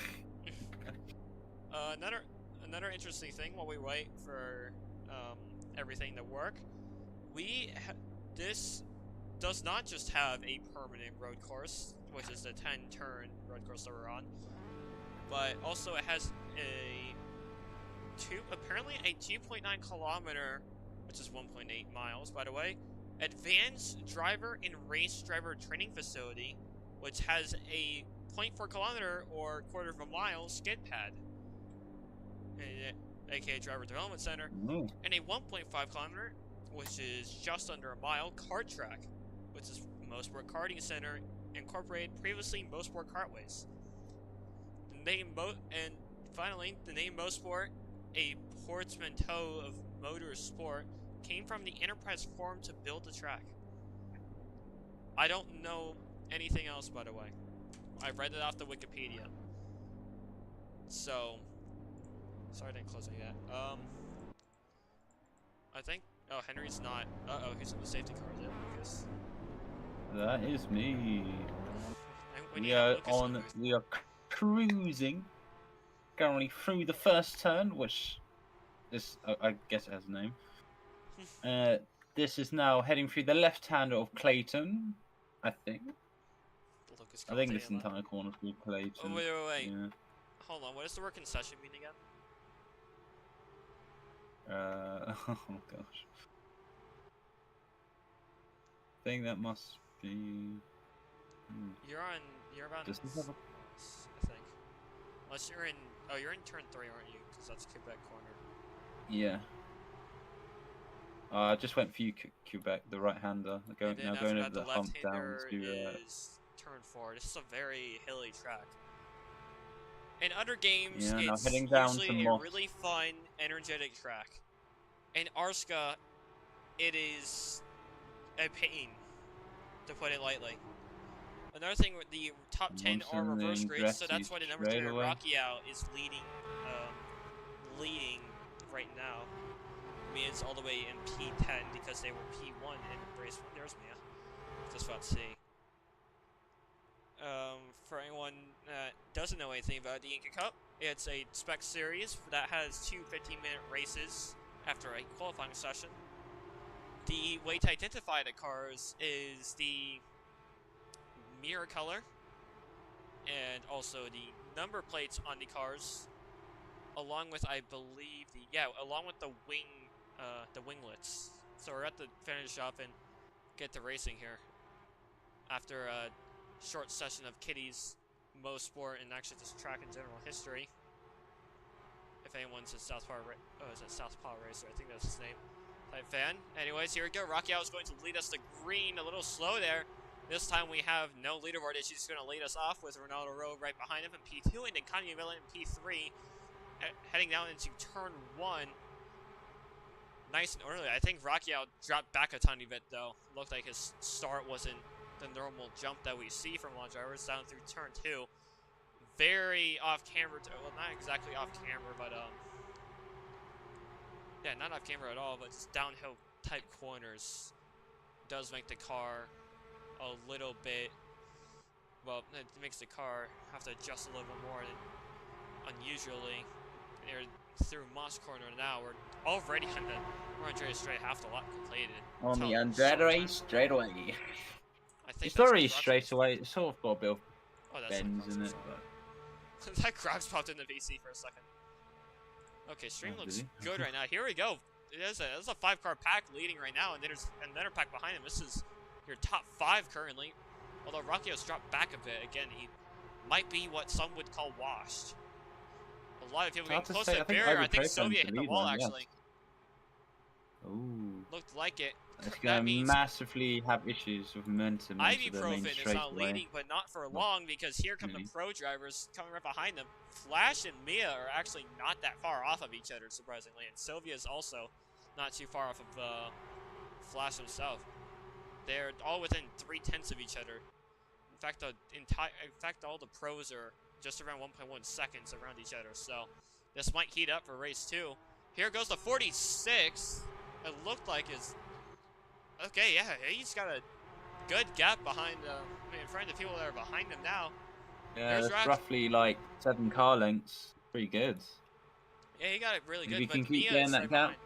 Another interesting thing while we wait for everything to work, this does not just have a permanent road course, which is the 10-turn road course that we're on, but also it has apparently a 2.9 kilometer, which is 1.8 miles, by the way, advanced driver and race driver training facility, which has a 0.4 kilometer or quarter of a mile skid pad, aka driver development center, and a 1.5 kilometer, which is just under a mile, kart track, which is Mosport Karting Center, incorporated previously Mosport Kartways. Finally, the name Mosport, a portmanteau of motorsport, came from the enterprise formed to build the track. I don't know anything else, by the way. I read it off the Wikipedia. So, sorry I didn't close it yet. I think, oh, Henry's not, he's in the safety car, is it, Lucas? That is me. We are cruising currently through the first turn, which this I guess it has a name. This is now heading through the left hand of Clayton, I think. I think this entire corner is called Clayton. Oh, wait. Yeah. Hold on, what does the word concession mean again? Oh gosh. I think that must be. You're about. Does this have a... I think. Unless you're in. Oh, you're in turn 3, aren't you? Because that's Quebec corner. Yeah. I just went for you, Quebec, the right-hander. Going over the hump down to. Is turn 4. This is a very hilly track. In other games, yeah, it's heading down usually to a really fun, energetic track. In RSCA, it is a pain, to put it lightly. Another thing, with the top 10 are reverse grids, so that's why the number 3 Rocky Out is leading right now. I mean, it's all the way in P10 because they were P1 in race 1. There's Mia. Just about to see. For anyone that doesn't know anything about the INCA Cup, it's a spec series that has 2 15-minute races after a qualifying session. The way to identify the cars is the mirror color and also the number plates on the cars, along with, I believe, along with the winglets. So we're at the finish up and get to racing here after a short session of Kitty's Mosport and actually just track in general history. If anyone's a Southpaw racer, I think that's his name, type fan. Anyways, here we go. Rocky Out is going to lead us to green, a little slow there. This time we have no leaderboard issue. He's going to lead us off with Ronaldo Rowe right behind him in P2 and then Kanye Miller in P3, heading down into turn 1. Nice and early. I think Rocky Out dropped back a tiny bit though. Looked like his start wasn't the normal jump that we see from launch drivers down through turn 2. Very off camera, well, not exactly off camera, but yeah, not off camera at all, but just downhill type corners does make the car a little bit, well, it makes the car have to adjust a little bit more than unusually. They're through Moss Corner now. We're already on the Andreas straight, half the lot completed. On the Andreas straightaway. I think it's not really straight away. It's sort of got a bit of bends in it. But... that Crocs popped in the VC for a second. Okay, stream looks good right now. Here we go. There's a 5-car pack leading right now, and there's another pack behind him. This is your top 5 currently. Although Rocchio's dropped back a bit. Again, he might be what some would call washed. A lot of people getting close to the barrier. I think Soviet hit the wall, actually. Ooh. Looked like it. It's That gonna means massively have issues with momentum into the main Ibuprofen is now straightaway. leading, but not for long, because here come the pro drivers coming right behind them. Flash and Mia are actually not that far off of each other, surprisingly, and Sylvia is also not too far off of Flash himself. They're all within 3/10 of each other. In fact, all the pros are just around 1.1 seconds around each other. So this might heat up for race 2. Here goes the 46. It looked like his. Okay, yeah, he's got a good gap behind, in front of the people that are behind him now. Yeah, that's roughly like 7 car lengths. Pretty good. Yeah, he got it really good. If you can But keep Mia getting is that right gap. behind.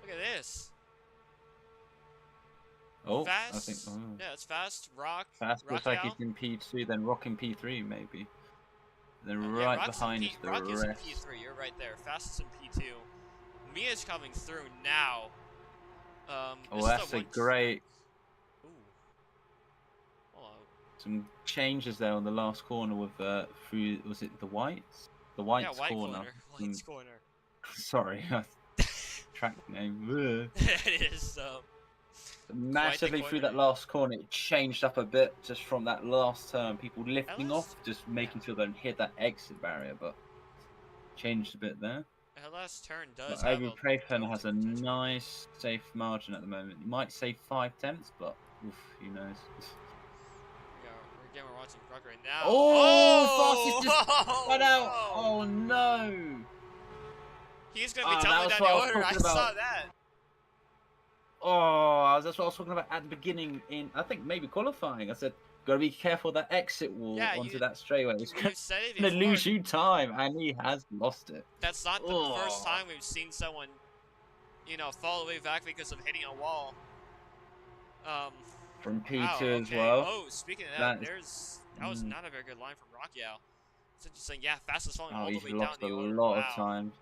Look at this. Oh, Fast. I think. Oh. Yeah, it's fast. Fast looks like he's Raquel. in P2, then Rock in P3 maybe. Then Yeah, right Rock's behind is the Rock is in rest. P3. You're right there. Fastest in P2. Mia's coming through now. Oh, that's a great. Ooh. Hold on. Some changes there on the last corner with through, was it the whites? The whites Yeah, white corner. White's corner. Sorry, track name. It is. Massively through that last corner, it changed up a bit just from that last turn. People lifting off, just making sure they don't hit that exit barrier, but changed a bit there. Her last turn does but have Ibuprofen has a nice, safe margin at the moment. You might say 5/10, but oof, who knows? We're watching Rock right now. Oh, fastest just got out. Oh no! He's gonna be tumbling down the order. I saw that. Oh, that's what I was talking about at the beginning. I think maybe qualifying. I said, gotta be careful of that exit wall onto that straightaway. It's gonna lose you time, and he has lost it. That's not the first time we've seen someone, fall way back because of hitting a wall. From P2 as well. Oh, speaking of that, that was not a very good line from Raquel. It's interesting. Yeah, fastest falling all the way down the order. He's lost a lot of time.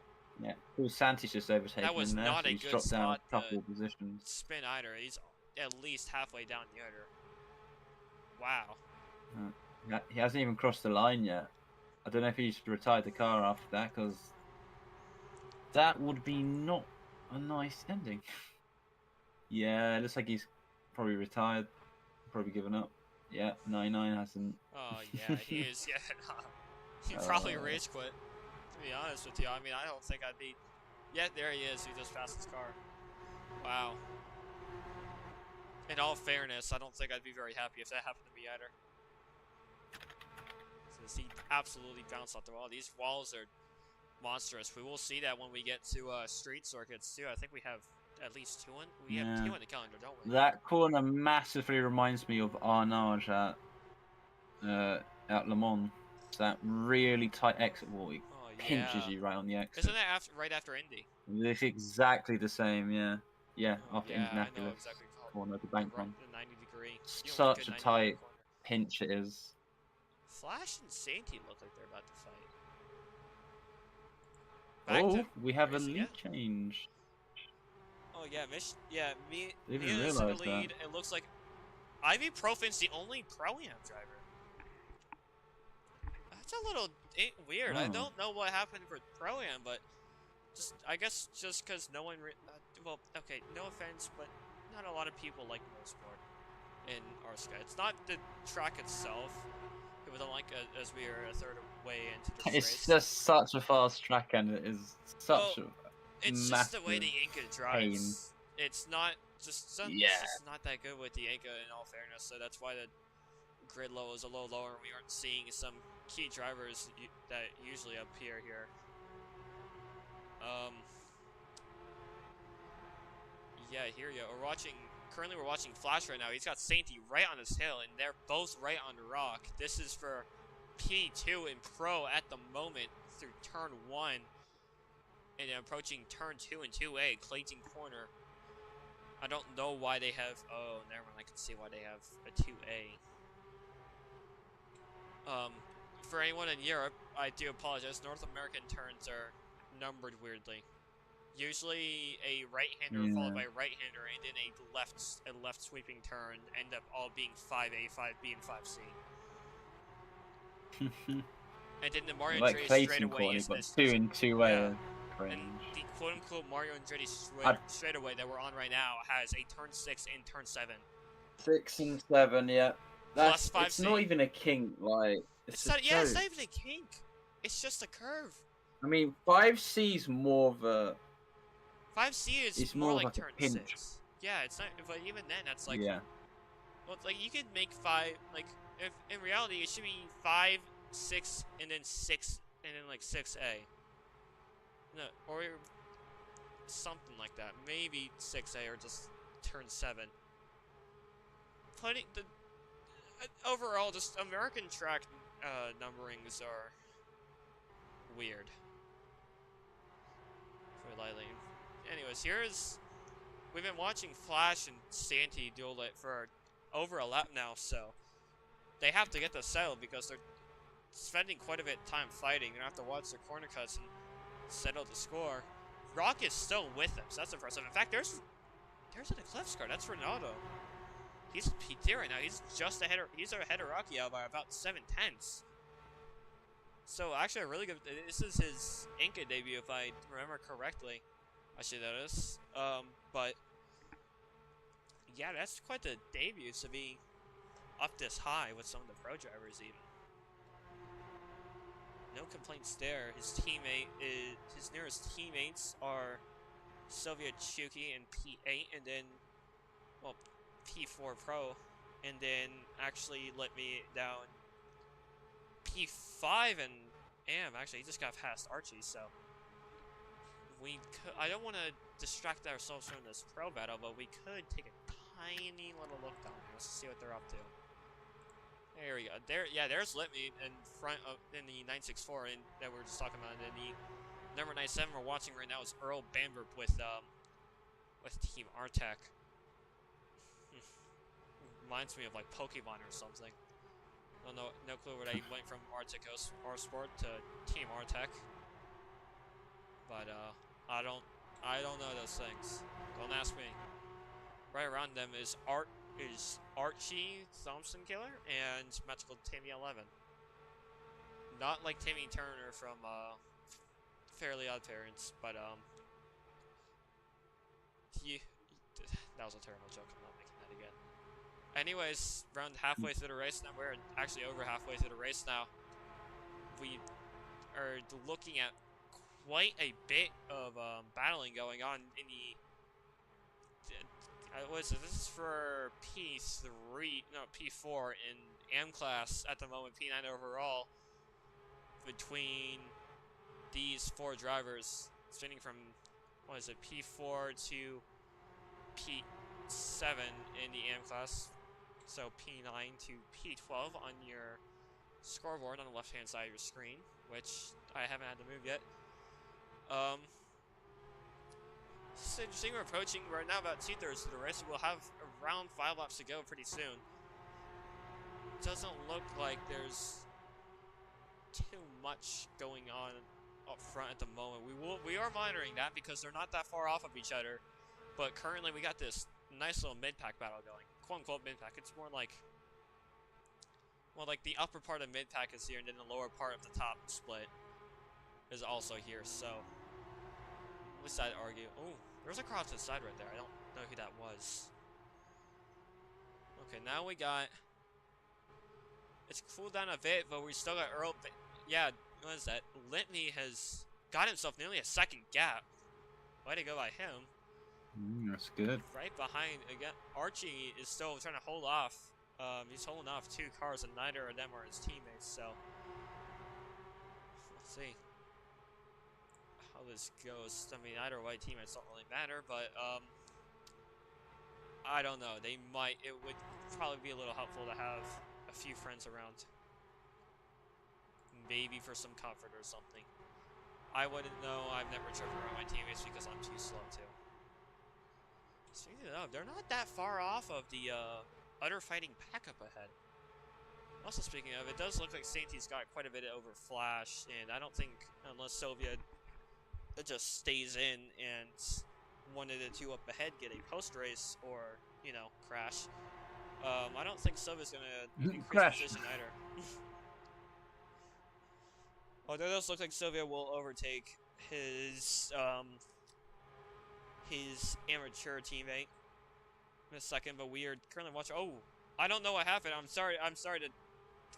Yeah, Paul Santis just overtaken that was him there, not so a he's good dropped down spot a couple of positions. Spin either. He's at least halfway down the order. Wow. He hasn't even crossed the line yet. I don't know if he's retired the car after that, because that would be not a nice ending. Yeah, it looks like he's probably retired, probably given up. Yeah, 99 hasn't. Oh yeah, he is. Yeah, he probably rage quit. To be honest with you, I mean, I don't think I'd be. Yeah, there he is. He just passed his car. Wow. In all fairness, I don't think I'd be very happy if that happened to me either. Since he absolutely bounced off the wall. These walls are monstrous. We will see that when we get to street circuits too. I think we have at least two in. We have 2 in the calendar, don't we? That corner massively reminds me of Arnage at Le Mans. It's that really tight exit wall. It pinches you right on the exit. Isn't that right after Indy? It's exactly the same, yeah. Yeah, after Indianapolis. I know exactly. Corner, the bank one. The 90-degree. Such a tight pinch it is. Flash and Sainty look like they're about to fight. We have a lead change. Oh yeah, me Didn't in the realize lead. It looks like Ibuprofen's the only Pro-Am driver. That's a little weird. I don't know what happened for Pro-Am, but I guess just because no one. Well, okay, no offense, but not a lot of people like Mosport in RSCA. It's not the track itself. It was like as we are a third way into the race. It's just such a fast track, and it is such a it's just the way the INCA drives. It's not just it's just not that good with the INCA in all fairness. So that's why the grid low is a little lower, and we aren't seeing some key drivers that usually appear here. Yeah, here you go. Currently we're watching Flash right now. He's got Sainty right on his tail, and they're both right on the rock. This is for P2 and Pro at the moment through turn 1. And approaching turn 2 and 2A, Clayton Corner. I don't know why they have... Oh, never mind. I can see why they have a 2A. For anyone in Europe, I do apologize. North American turns are numbered weirdly. Usually a right-hander followed by a right-hander, and then a left sweeping turn end up all being 5A, 5B, and 5C. And then the more entries straight away is this. 2 and 2A. cringe. And the quote-unquote Mario Andretti straightaway that we're on right now has a turn 6 and turn 7. 6 and 7, yeah. Plus That's 5C. it's not even a kink, like It's a not, yeah, it's joke. not even a kink. It's just a curve. I mean, 5C's more of a 5C is it's more more of like like a turn pinch. 6. Yeah, it's not, but even then, that's like, Yeah. well, like you could make 5, like, if in reality it should be 5, 6, and then 6, and then like 6A. No, or something like that. Maybe 6A or just turn 7. Putting the overall, just American track numberings are weird. For lightly. Anyways, we've been watching Flash and Santy duel it for over a lap now, so they have to get this settled because they're spending quite a bit of time fighting. They're gonna have to watch their corner cuts and settle the score. Rock is still with them, so that's impressive. In fact, there's an Eclipse card. That's Ronaldo. He's PT right now. He's just ahead. He's ahead of Rocky out by about 7/10. So actually, a really good. This is his INCA debut, if I remember correctly. I should notice. But yeah, that's quite the debut to be up this high with some of the pro drivers even. No complaints there. His nearest teammates are Sylvia Chuki and P8, and then, well, P4 Pro, and then actually let me down P5 and Am. Actually, he just got past Archie, so I don't want to distract ourselves from this pro battle, but we could take a tiny little look down here. Let's see what they're up to. There we go. There's Litme in front of in the 964 that we were just talking about. And then the number 97 we're watching right now is Earl Bamber with Team Artec. Reminds me of like Pokemon or something. Don't know, no clue where I went from Artec Mosport to Team Artec. But I don't know those things. Don't ask me. Right around them is Archie Thompson Killer and Magical Timmy 11. Not like Timmy Turner from Fairly Odd Parents, but that was a terrible joke. I'm not making that again. Anyways, around halfway through the race now, we're actually over halfway through the race now. We are looking at quite a bit of battling going on in the. What is it? This is for P4 in AM class at the moment, P9 overall. Between these 4 drivers, spinning from what is it, P4 to P7 in the AM class. So P9 to P12 on your scoreboard on the left-hand side of your screen, which I haven't had to move yet. It's interesting. We're approaching right now about 2/3 of the race. We'll have around 5 laps to go pretty soon. Doesn't look like there's too much going on up front at the moment. We are monitoring that because they're not that far off of each other. But currently we got this nice little mid-pack battle going. Quote-unquote mid-pack. It's more like, well, like the upper part of mid-pack is here, and then the lower part of the top split is also here. So, at least I'd argue. Oh, there's a car to the side right there. I don't know who that was. Okay, now we got. It's cooled down a bit, but we still got Earl. Yeah, what is that? Litme has got himself nearly a second gap. Way to go by him. That's good. Right behind, again, Archie is still trying to hold off. He's holding off 2 cars, and neither of them are his teammates, so. Let's see how this goes. I mean, either way, teammates don't really matter, but, I don't know. It would probably be a little helpful to have a few friends around. Maybe for some comfort or something. I wouldn't know. I've never driven around my teammates because I'm too slow, too. Speaking of, they're not that far off of the Utter Fighting pack up ahead. Also speaking of, it does look like Santy's got quite a bit over Flash, and I don't think, unless Sylvia just stays in and one of the 2 up ahead get a post-race or, you know, crash, I don't think Sylvia's going to increase position either. Although it does look like Sylvia will overtake his amateur teammate in a second, but we are currently watching. Oh, I don't know what happened. I'm sorry to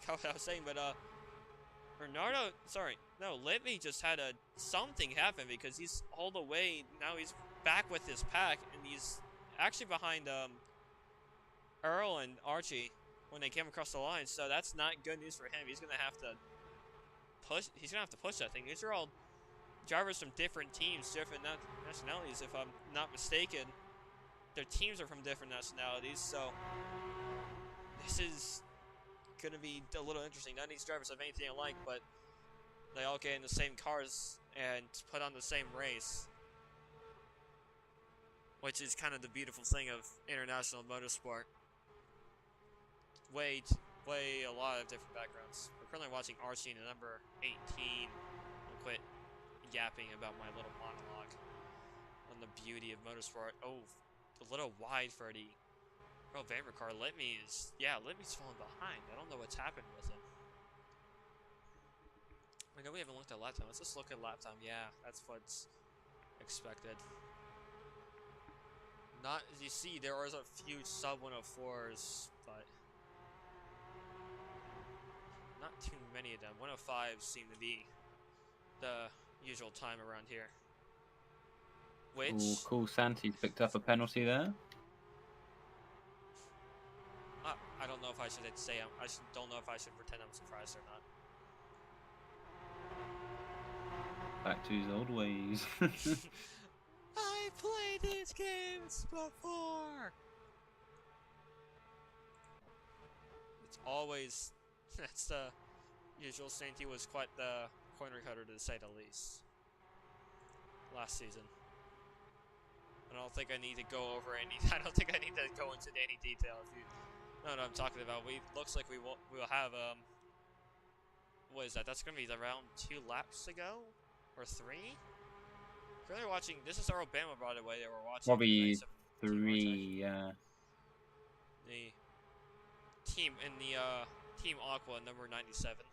cut what I was saying, but Bernardo, sorry, no, Lippy just had something happen because he's all the way, now he's back with his pack, and he's actually behind, Earl and Archie when they came across the line, so that's not good news for him. He's gonna have to push that thing. These are all drivers from different teams, different nationalities, if I'm not mistaken. Their teams are from different nationalities, so this is going to be a little interesting. None of these drivers have anything alike, but they all get in the same cars and put on the same race, which is kind of the beautiful thing of international motorsport. Way a lot of different backgrounds. We're currently watching Archie in number 18. I'll quit yapping about my little monologue on the beauty of motorsport. Oh, a little wide for the Vanmer car. Lippy's falling behind. I don't know what's happened with him. I know we haven't looked at lap time. Let's just look at lap time. Yeah, that's what's expected. Not, as you see, there are a few sub 104s, but not too many of them. 105s seem to be the usual time around here. Which... Ooh, cool, Santi picked up a penalty there. I don't know if I should say don't know if I should pretend I'm surprised or not. Back to his old ways. I played these games before. It's always that's the usual. Santi was quite the corner cutter to say the least last season. I don't think I need to go over any. I don't think I need to go into any detail. If you know what I'm talking about, looks like we will have what is that? That's gonna be around 2 laps to go, or 3. Currently watching. This is our Alabama, by the way. That we're watching. Probably 3. Yeah. The team in the Team Aqua number 97.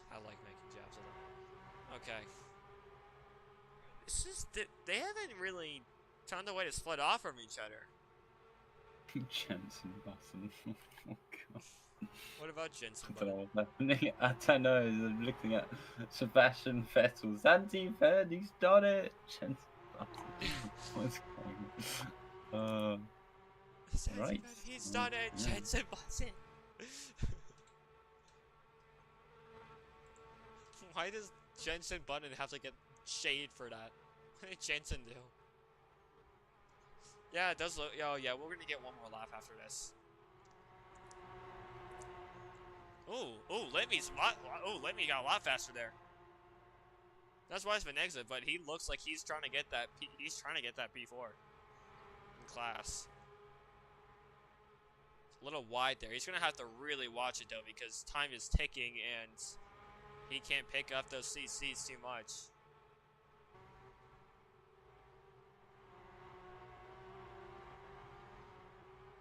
I like making jabs at them. Okay. This is they haven't really found a way to split off from each other. Jensen Button. Oh god. What about Jensen I Button? don't know. I'm looking at Sebastian Vettel. Santi Fed, he's done it. Jensen Button. What's going on? Right. He's done it. Yeah. Jensen Button. Why does Jensen Button have to get shade for that? What did Jensen do? Yeah, it does look. Oh, yeah, we're gonna get one more lap after this. Lemmy got a lot faster there. That's why it's been exit, but he looks like he's trying to get that. He's trying to get that P4 in class. It's a little wide there. He's gonna have to really watch it though, because time is ticking and he can't pick up those CCs too much.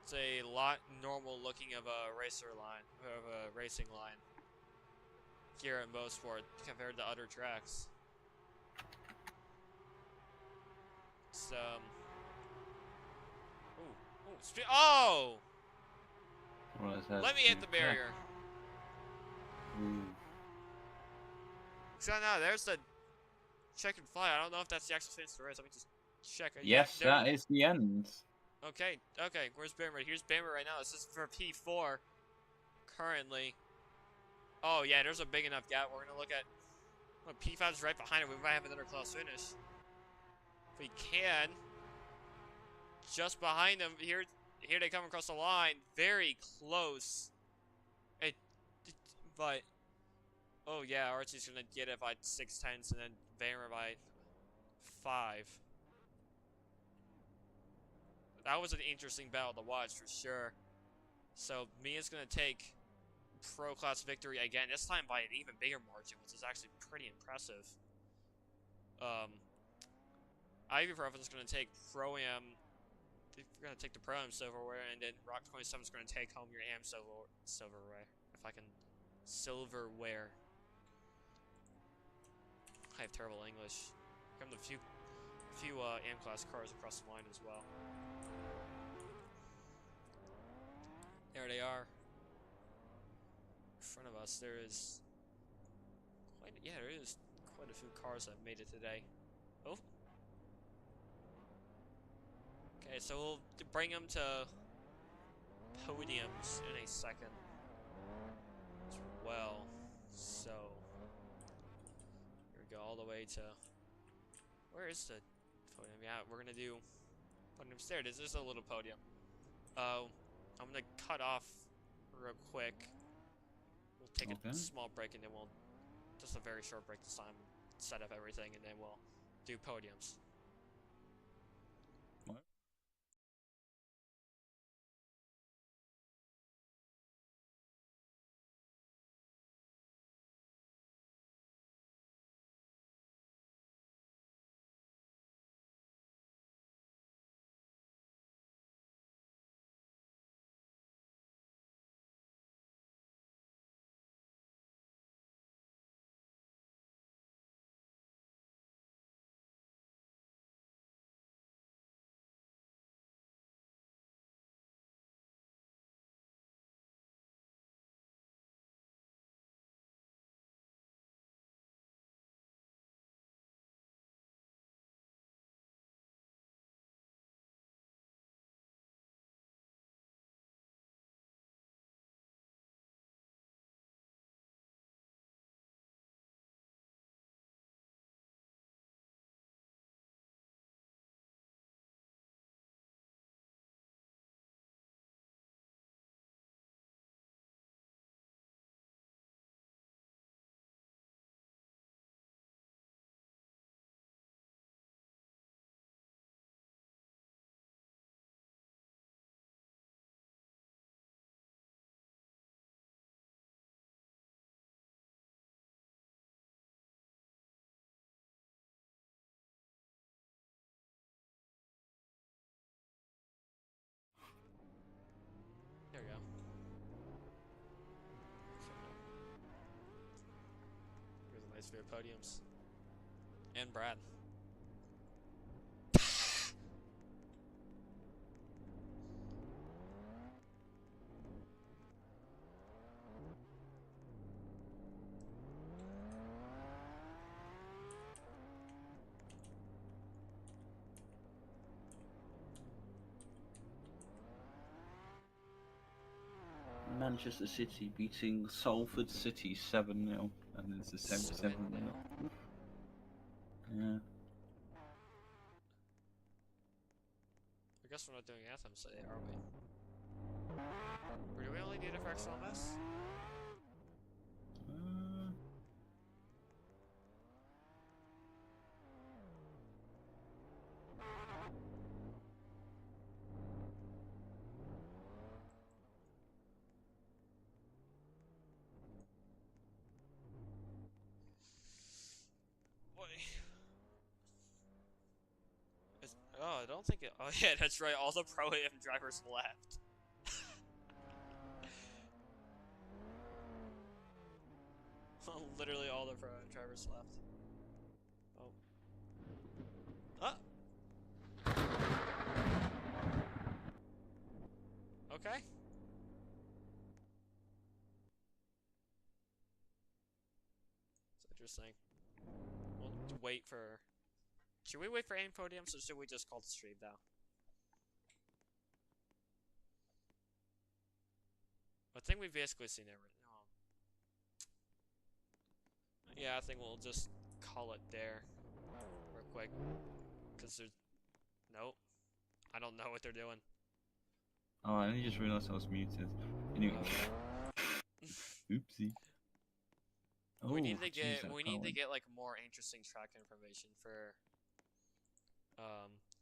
It's a lot normal looking of a racing line here at Mosport compared to other tracks. It's oh! Let me hit the barrier. So now there's the check and fly. I don't know if that's the actual finish of the race. Let me just check. Yes, that is the end. Okay, where's Bammer? Here's Bammer right now. This is for P4 currently. Oh yeah, there's a big enough gap. We're gonna look at P5's right behind it. We might have another close finish. If we can. Just behind them, here they come across the line. Very close. But oh yeah, Archie's gonna get it by 6/10 and then Bammer by 5. That was an interesting battle to watch for sure. So Mia's gonna take Pro Class victory again, this time by an even bigger margin, which is actually pretty impressive. Ivy Province is gonna take Pro-Am. We're gonna take the Pro-Am silverware, and then Rock 27 is gonna take home your Am silverware. If I can silverware. I have terrible English. Come to a few AM-class cars across the line as well. There they are. In front of us, there is there is quite a few cars that made it today. Oh. Okay, so we'll bring them to podiums in a second as well. So here we go all the way to, where is the podium? Yeah, we're gonna do podiums there. There's just a little podium. I'm gonna cut off real quick. We'll take a small break and then we'll just a very short break this time, set up everything, and then we'll do podiums. What? There we go. Here's a nice view of podiums. And Brad. Manchester City beating Salford City 7-0, and it's the 7-0. Yeah. I guess we're not doing anthems today, are we? Or do we only need it for XLMS? Oh, I don't think it. Oh, yeah, that's right. All the Pro AM drivers left. Literally all the Pro AM drivers left. Oh. Ah! Okay. It's interesting. We'll wait for. Should we wait for aim podiums or should we just call the stream now? I think we've basically seen everything. Yeah, I think we'll just call it there real quick. Because there's. Nope. I don't know what they're doing. Oh, I only just realised I was muted. Anyway. Oopsie. Oh, we need to get like more interesting track information for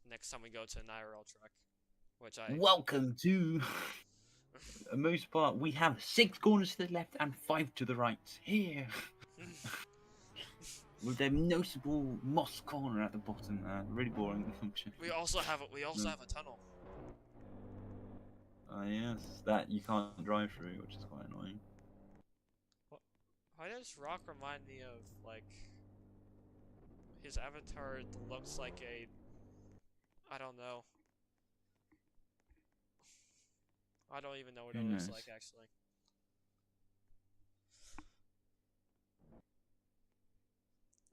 next time we go to an IRL track. Which I Welcome to Mosport. We have 6 corners to the left and 5 to the right. Here. With a noticeable moss corner at the bottom there. Really boring function. We also have a tunnel. Yes, that you can't drive through, which is quite annoying. Why does rock remind me of like his avatar looks like a... I don't know. I don't even know what it Who looks knows? like, actually.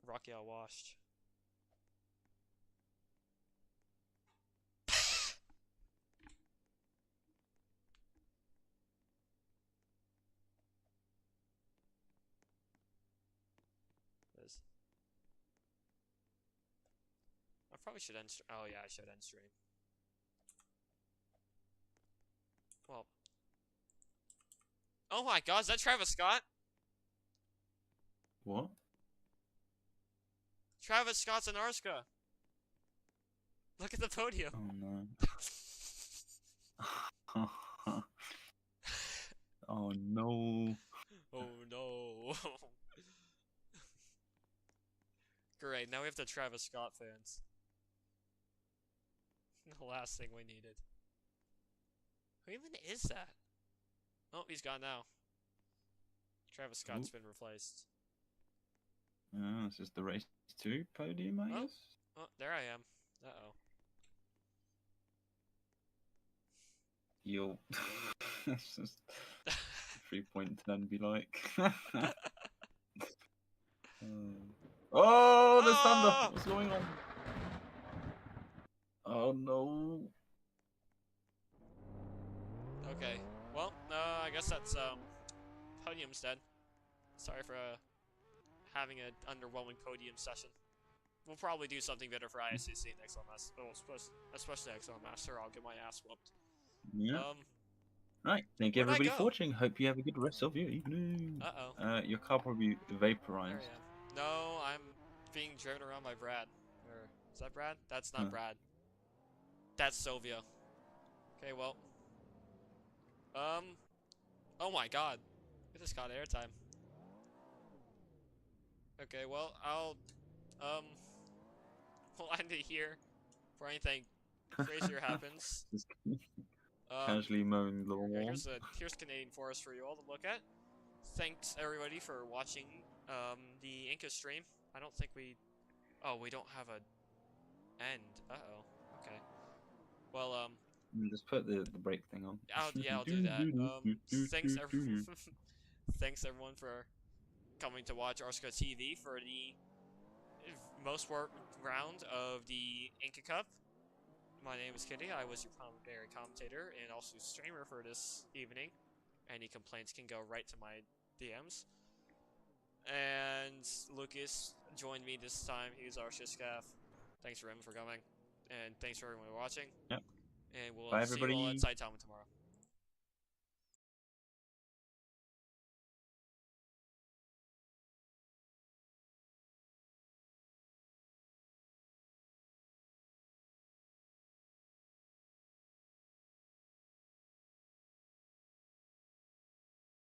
Rocky all washed. This. I probably should end stream. Oh yeah, I should end stream. Well. Oh my god, is that Travis Scott? What? Travis Scott's in RSCA. Look at the podium. Oh no. Oh no. Oh no. Great, now we have the Travis Scott fans. The last thing we needed. Who even is that? Oh, he's gone now. Travis Scott's been replaced. Oh, this is the race 2 podium, I guess? Oh, there I am. Uh-oh. You'll... That's just... 3.10 be like. Oh, there's thunder! What's going on? Oh no. Okay. Well, I guess that's, podium's dead. Sorry for, having an underwhelming podium session. We'll probably do something better for ISCC next LMS. Oh, especially next LMS, or I'll get my ass whooped. Yeah. Right, thank you everybody for watching. Hope you have a good rest of your evening. Uh-oh. Your car probably vaporized. There I am. No, I'm being driven around by Brad. Or, is that Brad? That's not Brad. That's Sylvia. Okay, well. Oh my god. It just got airtime. Okay, well, we'll end it here. For anything crazier happens. Casually mowing the lawn. Here's Canadian Forest for you all to look at. Thanks everybody for watching the INCA stream. I don't think we... Oh, we don't have a end. Uh-oh. Okay. Well, just put the brake thing on. yeah, I'll do that. Thanks everyone. Thanks everyone for coming to watch RSCA TV for the Mosport round of the INCA Cup. My name is Kitty. I was your primary commentator and also streamer for this evening. Any complaints can go right to my DMs. And Lucas joined me this time. He's our Shishcaf. Thanks for him for coming. And thanks for everyone watching. Yep. And we'll Bye, see you all everybody. at Side Time tomorrow.